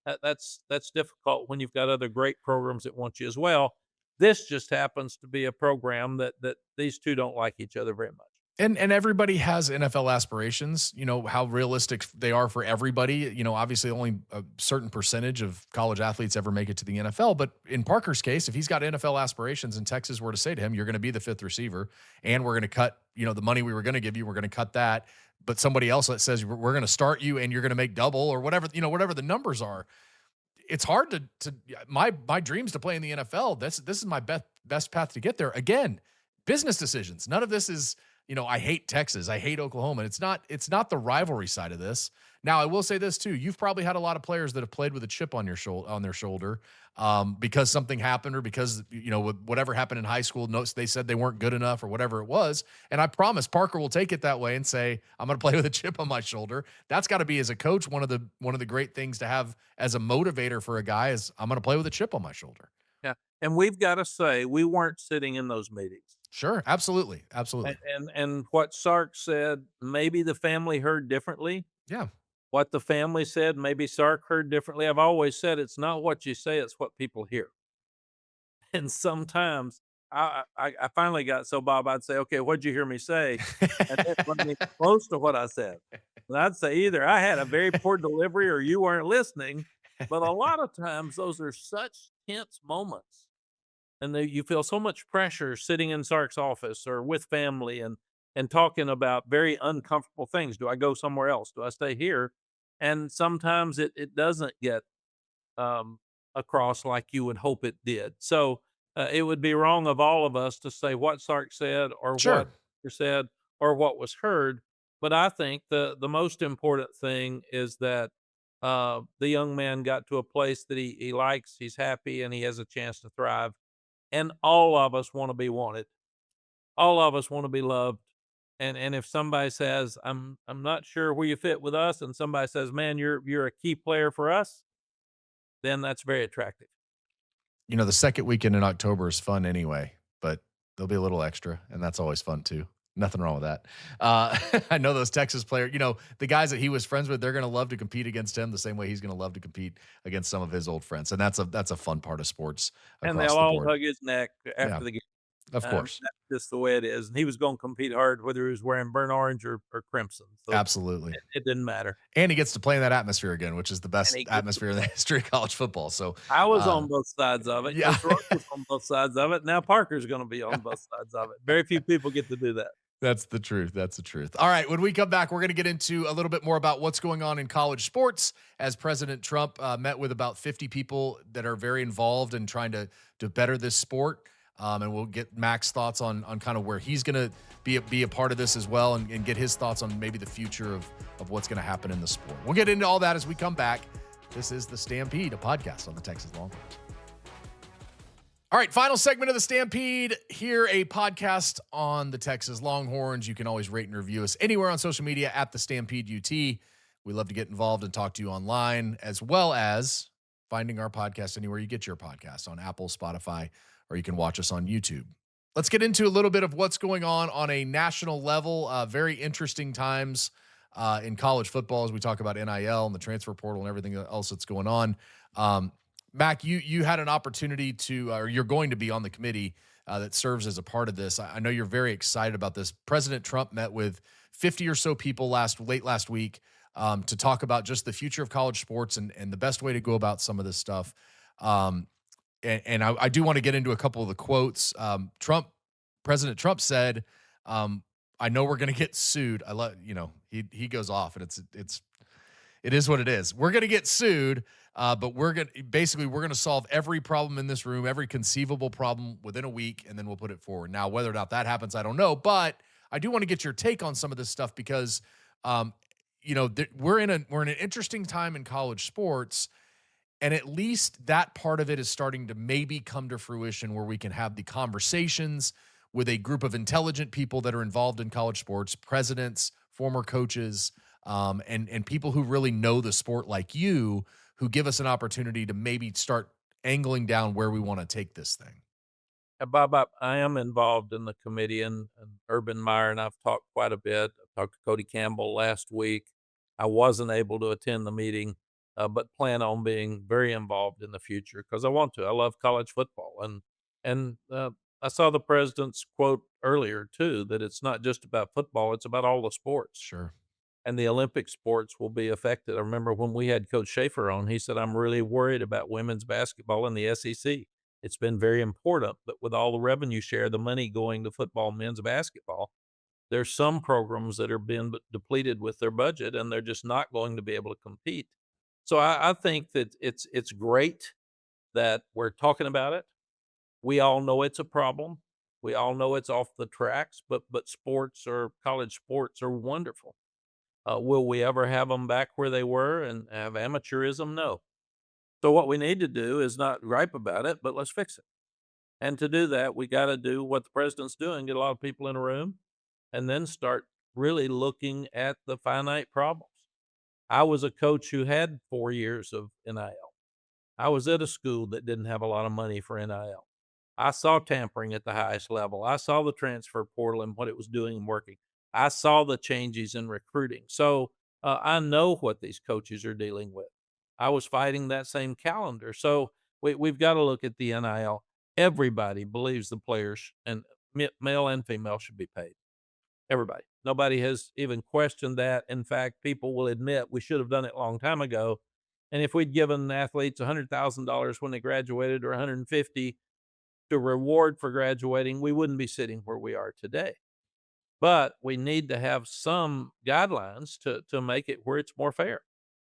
that's difficult when you've got other great programs that want you as well. This just happens to be a program that these two don't like each other very much. And everybody has NFL aspirations. You know how realistic they are for everybody. You know, obviously only a certain percentage of college athletes ever make it to the NFL. But in Parker's case, if he's got NFL aspirations and Texas were to say to him, "You're going to be the fifth receiver, and we're going to cut, the money we were going to give you, we're going to cut that. but somebody else that says we're going to start you and you're going to make double or whatever, whatever the numbers are. It's hard to my dreams to play in the NFL. This is my best path to get there. Again, business decisions. None of this is, I hate Texas. I hate Oklahoma. It's not the rivalry side of this. Now, I will say this too. You've probably had a lot of players that have played with a chip on their shoulder, because something happened or because whatever happened in high school. Notes they said they weren't good enough or whatever it was. And I promise Parker will take it that way and say, "I'm going to play with a chip on my shoulder." That's got to be, as a coach, one of the great things to have as a motivator for a guy is, "I'm going to play with a chip on my shoulder." Yeah, and we've gotta say, we weren't sitting in those meetings. Sure, absolutely, And absolutely. and and what Sark said, maybe the family heard differently. Yeah. What the family said, maybe Sark heard differently. I've always said it's not what you say, it's what people hear. And sometimes I finally got so Bob, I'd say, "Okay, what'd you hear me say?" And it wasn't even close to what I said. And I'd say either I had a very poor delivery or you weren't listening, but a lot of times those are such tense moments, and you feel so much pressure sitting in Sark's office or with family and talking about very uncomfortable things. Do I go somewhere else? Do I stay here? And sometimes it doesn't get um, across like you would hope it did. So it would be wrong of all of us to say what Sark said or Sure. what you said or what was heard. But I think the most important thing is that the young man got to a place that he likes, he's happy, and he has a chance to thrive. And all of us want to be wanted. All of us want to be loved. And if somebody says, I'm not sure where you fit with us, and somebody says, "Man, you're a key player for us," then that's very attractive. The second weekend in October is fun anyway, but there'll be a little extra, and that's always fun too. Nothing wrong with that. I know those Texas players, the guys that he was friends with, they're going to love to compete against him the same way he's going to love to compete against some of his old friends. And that's a fun part of sports And across they'll the all board. hug his neck Yeah, after the game. of course. That's just the way it is, and he was gonna compete hard whether he was wearing burnt orange or crimson, so Absolutely. it didn't matter, And he gets to play in that atmosphere again, which is the and best he gets to atmosphere in the play. history of college football. So, I was uh, on both sides of it, yeah. Coach Rourke was on both sides of it, now Parker's gonna be on both sides of it. Very few people get to do that. That's the truth. That's the truth. All right. When we come back, we're going to get into a little bit more about what's going on in college sports as President Trump met with about 50 people that are very involved in trying to better this sport. And we'll get Mack's thoughts on kind of where he's going to be a part of this as well, and get his thoughts on maybe the future of what's going to happen in the sport. We'll get into all that as we come back. This is the Stampede, a podcast on the Texas Longhorns. All right, final segment of the Stampede. Here, a podcast on the Texas Longhorns. You can always rate and review us anywhere on social media at the Stampede UT. We love to get involved and talk to you online, as well as finding our podcast anywhere you get your podcast, on Apple, Spotify, or you can watch us on YouTube. Let's get into a little bit of what's going on a national level. Very interesting times in college football as we talk about NIL and the transfer portal and everything else that's going on. Mac, you had an opportunity to, or you're going to be on the committee that serves as a part of this. I know you're very excited about this. President Trump met with 50 or so people late last week to talk about just the future of college sports and the best way to go about some of this stuff. I do want to get into a couple of the quotes. President Trump said, "I know we're going to get sued." I love, he goes off, and it is what it is. We're going to get sued, but we're going to solve every problem in this room, every conceivable problem within a week, and then we'll put it forward. Now, whether or not that happens, I don't know, but I do want to get your take on some of this stuff because, we're in an interesting time in college sports, and at least that part of it is starting to maybe come to fruition where we can have the conversations with a group of intelligent people that are involved in college sports, presidents, former coaches, and people who really know the sport like you, who give us an opportunity to maybe start angling down where we want to take this thing. Bob, I am involved in the committee, and Urban Meyer and I've talked quite a bit. I talked to Cody Campbell last week. I wasn't able to attend the meeting, but plan on being very involved in the future because I want to. I love college football, and I saw the president's quote earlier too that it's not just about football; it's about all the sports. Sure. And the Olympic sports will be affected. I remember when we had Coach Schaefer on, he said, "I'm really worried about women's basketball in the SEC. It's been very important, but with all the revenue share, the money going to football and men's basketball, There's some programs that are being depleted with their budget, and they're just not going to be able to compete. So I think that it's great that we're talking about it. We all know it's a problem. We all know it's off the tracks, but sports or college sports are wonderful. Will we ever have them back where they were and have amateurism? No. So what we need to do is not gripe about it, but let's fix it. And to do that, we got to do what the president's doing: get a lot of people in a room, and then start really looking at the finite problems. I was a coach who had 4 years of NIL. I was at a school that didn't have a lot of money for NIL. I saw tampering at the highest level. I saw the transfer portal and what it was doing and working. I saw the changes in recruiting. So I know what these coaches are dealing with. I was fighting that same calendar. So we've got to look at the NIL. Everybody believes the players, and male and female, should be paid. Everybody. Nobody has even questioned that. In fact, people will admit we should have done it a long time ago. And if we'd given athletes $100,000 when they graduated, or 150 to reward for graduating, we wouldn't be sitting where we are today. But we need to have some guidelines to make it where it's more fair.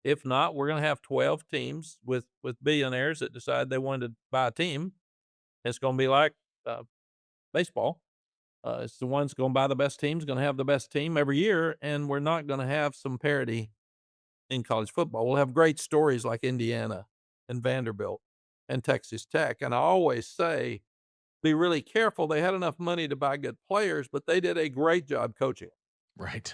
If not, we're going to have 12 teams with billionaires that decide they wanted to buy a team. It's going to be like baseball. It's the one's going to buy the best team's going to have the best team every year, and we're not going to have some parity in college football. We'll have great stories like Indiana and Vanderbilt and Texas Tech. And I always say, be really careful. They had enough money to buy good players, but they did a great job coaching Right.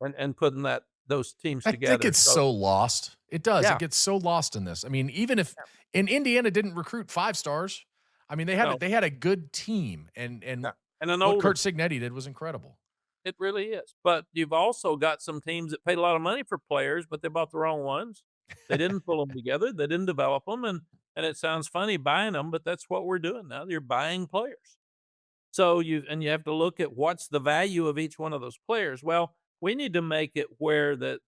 and putting those teams That together. gets So so lost. It does. It yeah, gets so lost in this. I mean, even if and Indiana didn't recruit 5 stars. I mean, no, they had a good team, yeah. and And an what older Kurt Signetti did was incredible. It really is. But you've also got some teams that paid a lot of money for players, but they bought the wrong ones. They didn't pull them together. They didn't develop them, and it sounds funny buying them, but that's what we're doing now. You're buying players. So you have to look at what's the value of each one of those players. Well, we need to make it where the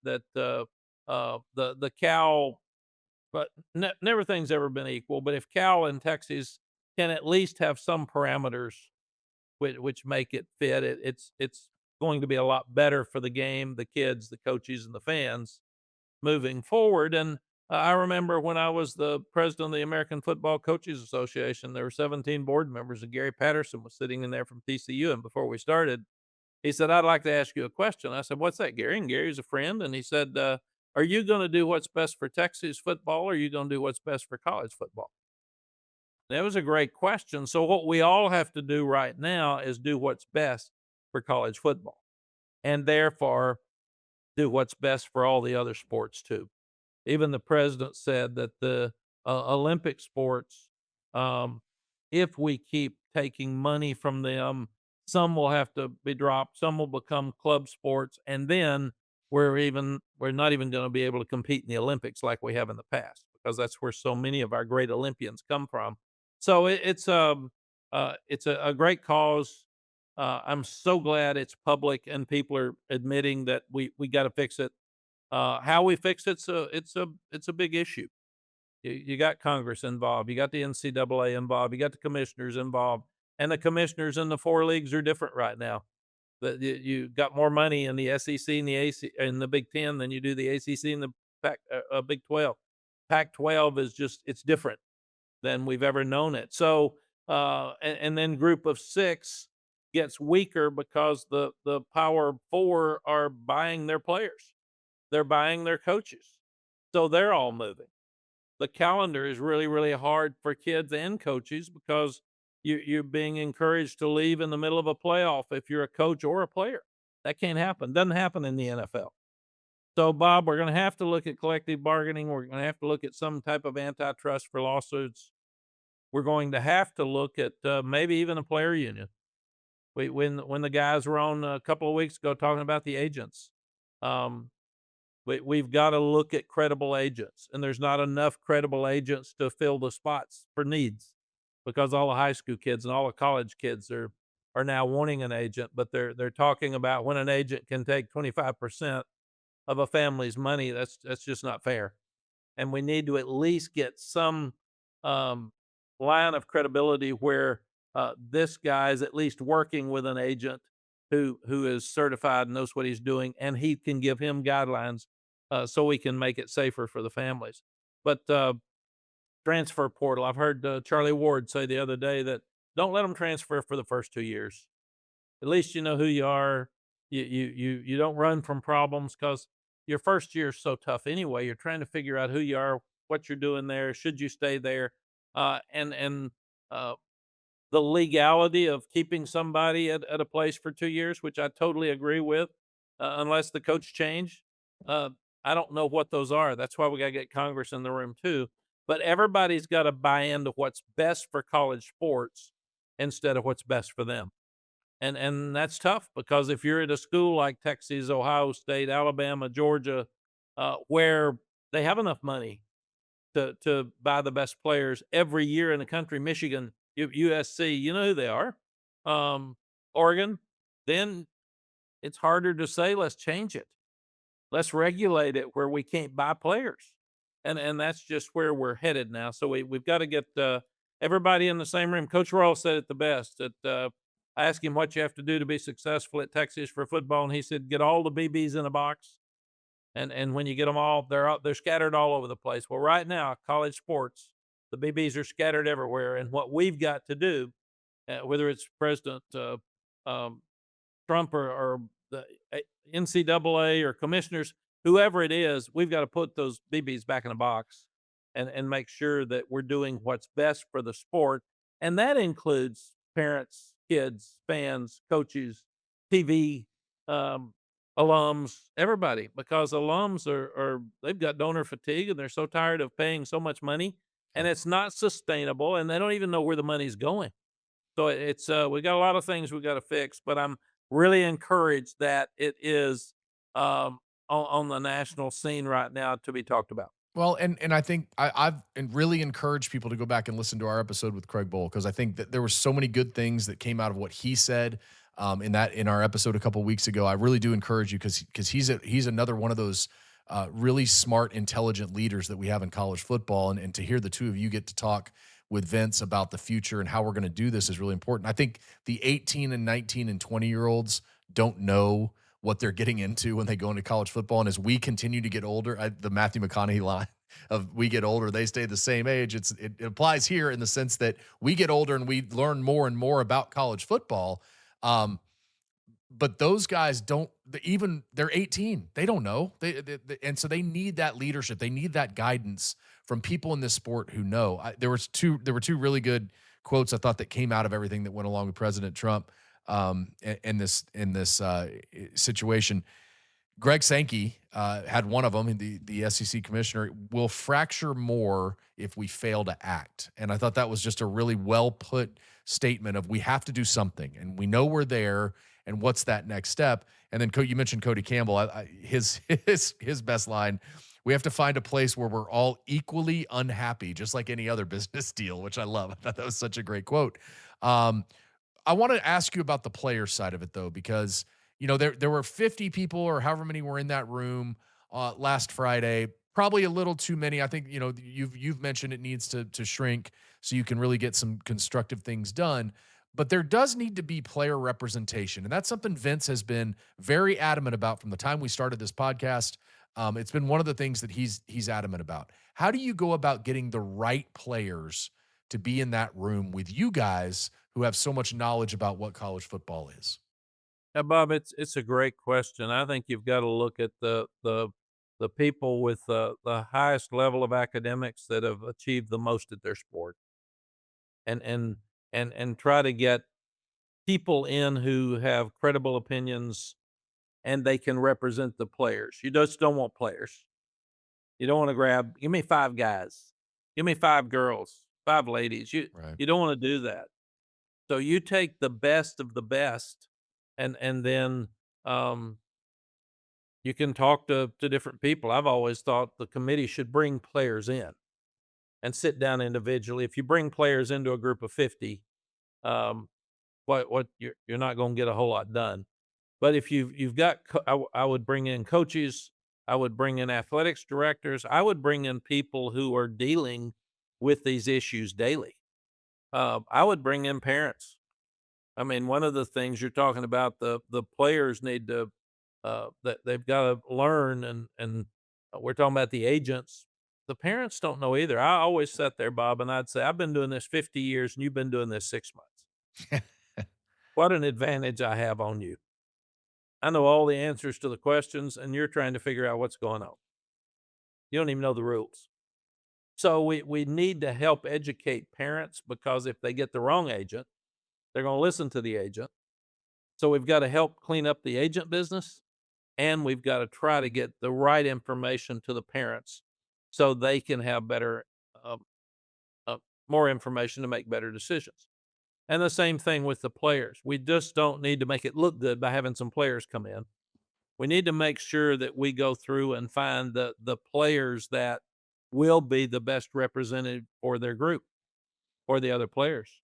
Cal, but everything's ever been equal. But if Cal and Texas can at least have some parameters which make it fit, it's going to be a lot better for the game, the kids, the coaches, and the fans moving forward. And I remember when I was the president of the American Football Coaches Association, there were 17 board members, and Gary Patterson was sitting in there from TCU. And before we started, he said, "I'd like to ask you a question." I said, "What's that, Gary?" And Gary's a friend, and he said, "Are you going to do what's best for Texas football, or are you going to do what's best for college football?" That was a great question. So what we all have to do right now is do what's best for college football, and therefore do what's best for all the other sports too. Even the president said that the Olympic sports, um, if we keep taking money from them, some will have to be dropped, some will become club sports, and then we're not even going to be able to compete in the Olympics like we have in the past, because that's where so many of our great Olympians come from. So it's a great cause. I'm so glad it's public and people are admitting that we got to fix it. How we fix it's a big issue. You got Congress involved, you got the NCAA involved, you got the commissioners involved, and the commissioners in the 4 leagues are different right now. You got more money in the SEC and the AC and the Big Ten than you do the ACC and the Big 12. Pac-12 is just it's different than we've ever known it. So, and then Group of 6 gets weaker because the Power 4 are buying their players. They're buying their coaches. So they're all moving. The calendar is really, really hard for kids and coaches because you're being encouraged to leave in the middle of a playoff if you're a coach or a player. That can't happen. Doesn't happen in the NFL. So, Bob, we're going to have to look at collective bargaining. We're going to have to look at some type of antitrust for lawsuits. We're going to have to look at maybe even a player union. When the guys were on a couple of weeks ago talking about the agents, um, we've got to look at credible agents, and there's not enough credible agents to fill the spots for needs, because all the high school kids and all the college kids are now wanting an agent, but they're talking about when an agent can take 25% of a family's money. That's just not fair, and we need to at least get some um, line of credibility where this guy is at least working with an agent who is certified and knows what he's doing, and he can give him guidelines, so we can make it safer for the families. But, transfer portal, I've heard, Charlie Ward say the other day that don't let them transfer for the first 2 years. At least you know who you are. You don't run from problems because your first year is so tough anyway. You're trying to figure out who you are, what you're doing there, should you stay there, and uh, the legality of keeping somebody at a place for 2 years, which I totally agree with, unless the coach change. Uh, I don't know what those are. That's why we gotta get Congress in the room too. But everybody's gotta buy into what's best for college sports instead of what's best for them. And that's tough because if you're at a school like Texas, Ohio State, Alabama, Georgia, where they have enough money to buy the best players every year in the country, Michigan, USC, you know who they are, um, Oregon, then it's harder to say, "Let's change it. Let's regulate it where we can't buy players." And that's just where we're headed now. So we've gotta get, everybody in the same room. Coach Rawls said it the best that, I asked him what you have to do to be successful at Texas for football, and he said, "Get all the BBs in a box, and when you get them all, they're scattered all over the place." Well, right now, college sports, the BBs are scattered everywhere, and what we've got to do, whether it's President, um, Trump or the NCAA or commissioners, whoever it is, we've got to put those BBs back in a box and make sure that we're doing what's best for the sport. And that includes parents, kids, fans, coaches, TV, um, alums, everybody, because alums they've got donor fatigue and they're so tired of paying so much money and it's not sustainable and they don't even know where the money's going. So it's we got a lot of things we got to fix, but I'm really encouraged that it is on the national scene right now to be talked about. Well, and I think I've really encouraged people to go back and listen to our episode with Craig Bowl because I think that there were so many good things that came out of what he said in our episode a couple weeks ago. I really do encourage you because he's another one of those really smart, intelligent leaders that we have in college football, and to hear the two of you get to talk with Vince about the future and how we're going to do this is really important. I think the 18 and 19 and 20-year-olds don't know what they're getting into when they go into college football. And as we continue to get older, the Matthew McConaughey line of "we get older, they stay the same age." It applies here in the sense that we get older and we learn more and more about college football. Um, but those guys don't even they're 18. They don't know. And so they need that leadership. They need that guidance from people in this sport who know. There were two really good quotes I thought that came out of everything that went along with President Trump in this situation. Greg Sankey had one of them, the SEC commissioner, will fracture more if we fail to act. And I thought that was just a really well put statement of we have to do something and we know we're there and what's that next step. And then you mentioned Cody Campbell, his best line, we have to find a place where we're all equally unhappy, just like any other business deal, which I love. I thought that was such a great quote. I want to ask you about the player side of it though, because there were 50 people or however many were in that room last Friday. Probably a little too many. I think you've mentioned it needs to shrink so you can really get some constructive things done. But there does need to be player representation, and that's something Vince has been very adamant about from the time we started this podcast. It's been one of the things that he's adamant about. How do you go about getting the right players to be in that room with you guys who have so much knowledge about what college football is? Bob, it's a great question. I think you've got to look at the people with the highest level of academics that have achieved the most at their sport, and and and try to get people in who have credible opinions and they can represent the players. You just don't want players. You don't want to give me 5 guys, give me 5 girls, 5 ladies. Right. You don't want to do that. So you take the best of the best, and then um, you can talk to different people. I've always thought the committee should bring players in and sit down individually. If you bring players into a group of 50, um, what you're not going to get a whole lot done. But if you've got, I would bring in coaches, I would bring in athletics directors, I would bring in people who are dealing with these issues daily. I would bring in parents. I mean, one of the things you're talking about, the players need to, that they've gotta learn, and we're talking about the agents. The parents don't know either. I always sat there, Bob, and I'd say, "I've been doing this 50 years, and you've been doing this 6 months. What an advantage I have on you. I know all the answers to the questions, and you're trying to figure out what's going on. You don't even know the rules." So we need to help educate parents, because if they get the wrong agent, they're gonna listen to the agent. So we've gotta help clean up the agent business, and we've gotta try to get the right information to the parents so they can have better, um, uh, more information to make better decisions. And the same thing with the players. We just don't need to make it look good by having some players come in. We need to make sure that we go through and find the players that will be the best representative for their group, or the other players,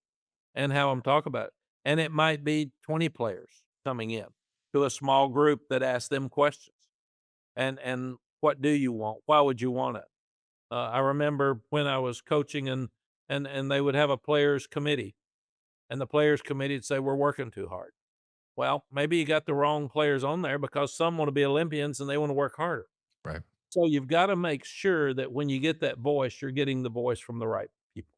and have them talk about it. And it might be 20 players coming in to a small group that ask them questions. And what do you want? Why would you want it? I remember when I was coaching, and they would have a players committee, and the players committee would say, "We're working too hard." Well, maybe you got the wrong players on there, because some want to be Olympians and they want to work harder. Right. So you've got to make sure that when you get that voice, you're getting the voice from the right people.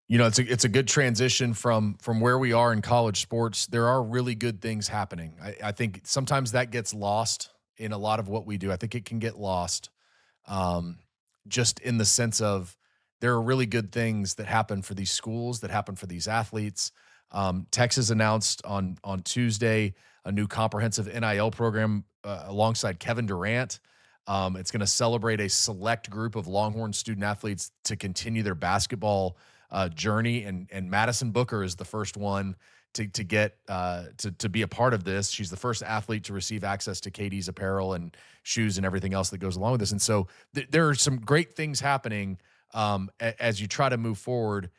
You know, it's a good transition from where we are in college sports. There are really good things happening. I think sometimes that gets lost in a lot of what we do. I think it can get lost, um, just in the sense of there are really good things that happen for these schools, that happen for these athletes. Texas announced on Tuesday a new comprehensive NIL program alongside Kevin Durant. It's going to celebrate a select group of Longhorn student athletes to continue their basketball journey, and Madison Booker is the first one to get to be a part of this. She's the first athlete to receive access to KD's apparel and shoes and everything else that goes along with this. And so there are some great things happening as you try to move forward.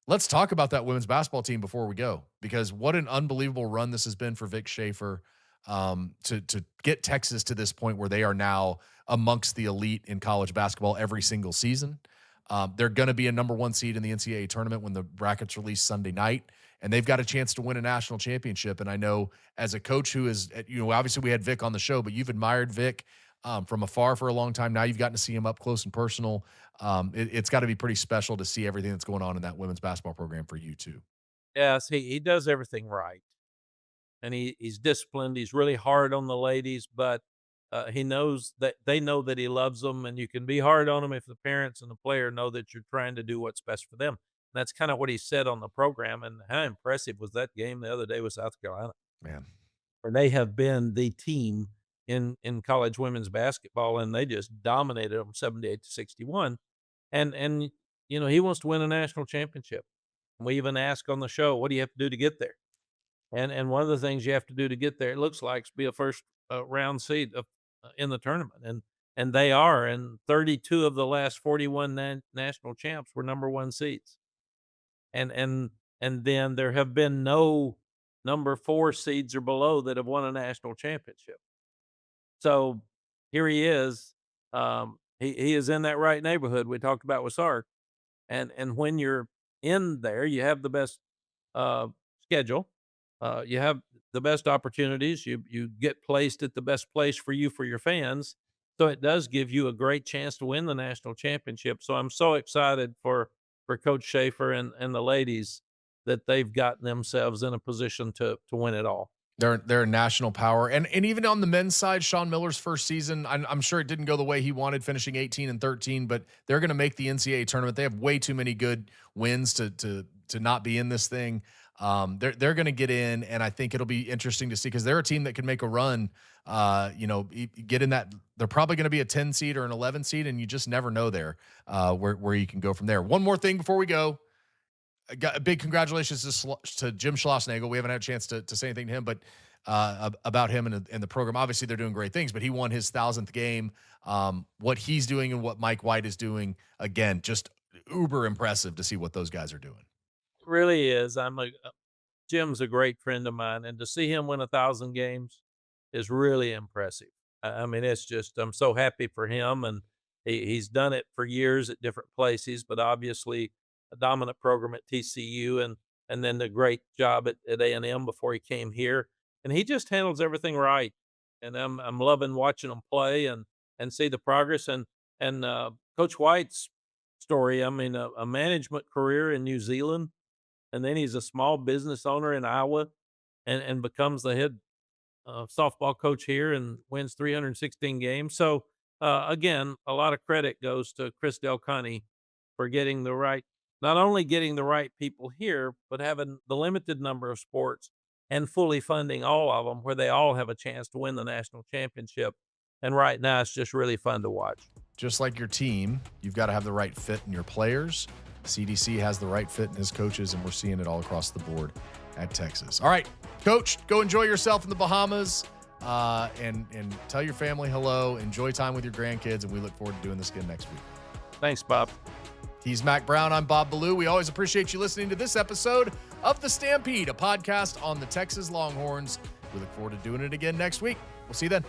Let's talk about that women's basketball team before we go, because what an unbelievable run this has been for Vic Schaefer, to get Texas to this point where they are now amongst the elite in college basketball every single season. They're going to be a number one seed in the NCAA tournament when the brackets release Sunday night, and they've got a chance to win a national championship. And I know, as a coach who is, obviously we had Vic on the show, but you've admired Vic from afar for a long time. Now you've gotten to see him up close and personal. It's got to be pretty special to see everything that's going on in that women's basketball program for you too. Yes, he does everything right. And he's disciplined. He's really hard on the ladies, but he knows that they know that he loves them, and you can be hard on them if the parents and the player know that you're trying to do what's best for them. And that's kind of what he said on the program. And how impressive was that game the other day with South Carolina, Man, where they have been the team in college women's basketball, and they just dominated them 78-61. And he wants to win a national championship. We even ask on the show, "What do you have to do to get there?" And one of the things you have to do to get there, it looks like, is be a first, round seed of in the tournament, and they are, and 32 of the last 41 national champs were number 1 seeds. And then there have been no number 4 seeds or below that have won a national championship. So, here he is, he is in that right neighborhood we talked about with Sark, and when you're in there, you have the best uh, schedule. You have the best opportunities. You get placed at the best place for you for your fans. So it does give you a great chance to win the national championship. So I'm so excited for Coach Schaefer and the ladies, that they've gotten themselves in a position to win it all. they're a national power, and even on the men's side, Sean Miller's first season, I'm sure it didn't go the way he wanted, finishing 18-13, but they're going to make the NCAA tournament. They have way too many good wins to not be in this thing. They're going to get in, and I think it'll be interesting to see, because they're a team that can make a run. Get in that. They're probably going to be a 10 seed or an 11 seed, and you just never know there where you can go from there. One more thing before we go. Got a big congratulations to Jim Schlossnagle. We haven't had a chance to say anything to him, but about him and the program. Obviously, they're doing great things, but he won his 1,000th game. What he's doing and what Mike White is doing, again, just uber impressive to see what those guys are doing. Really is. Jim's a great friend of mine, and to see him win 1,000 games is really impressive. I mean, it's just, I'm so happy for him, and he's done it for years at different places, but obviously a dominant program at TCU, and then the great job at A&M before he came here. And he just handles everything right. And I'm loving watching him play and see the progress. And Coach White's story, I mean, a management career in New Zealand, and then he's a small business owner in Iowa and becomes the head softball coach here and wins 316 games. So, again, a lot of credit goes to Chris Del Conte for getting the right, not only getting the right people here, but having the limited number of sports and fully funding all of them where they all have a chance to win the national championship. And right now, it's just really fun to watch. Just like your team, you've got to have the right fit in your players. CDC has the right fit in his coaches, and we're seeing it all across the board at Texas. All right, Coach, go enjoy yourself in the Bahamas, and tell your family hello. Enjoy time with your grandkids, and we look forward to doing this again next week. Thanks, Bob. He's Mack Brown. I'm Bob Ballou. We always appreciate you listening to this episode of The Stampede, a podcast on the Texas Longhorns. We look forward to doing it again next week. We'll see you then.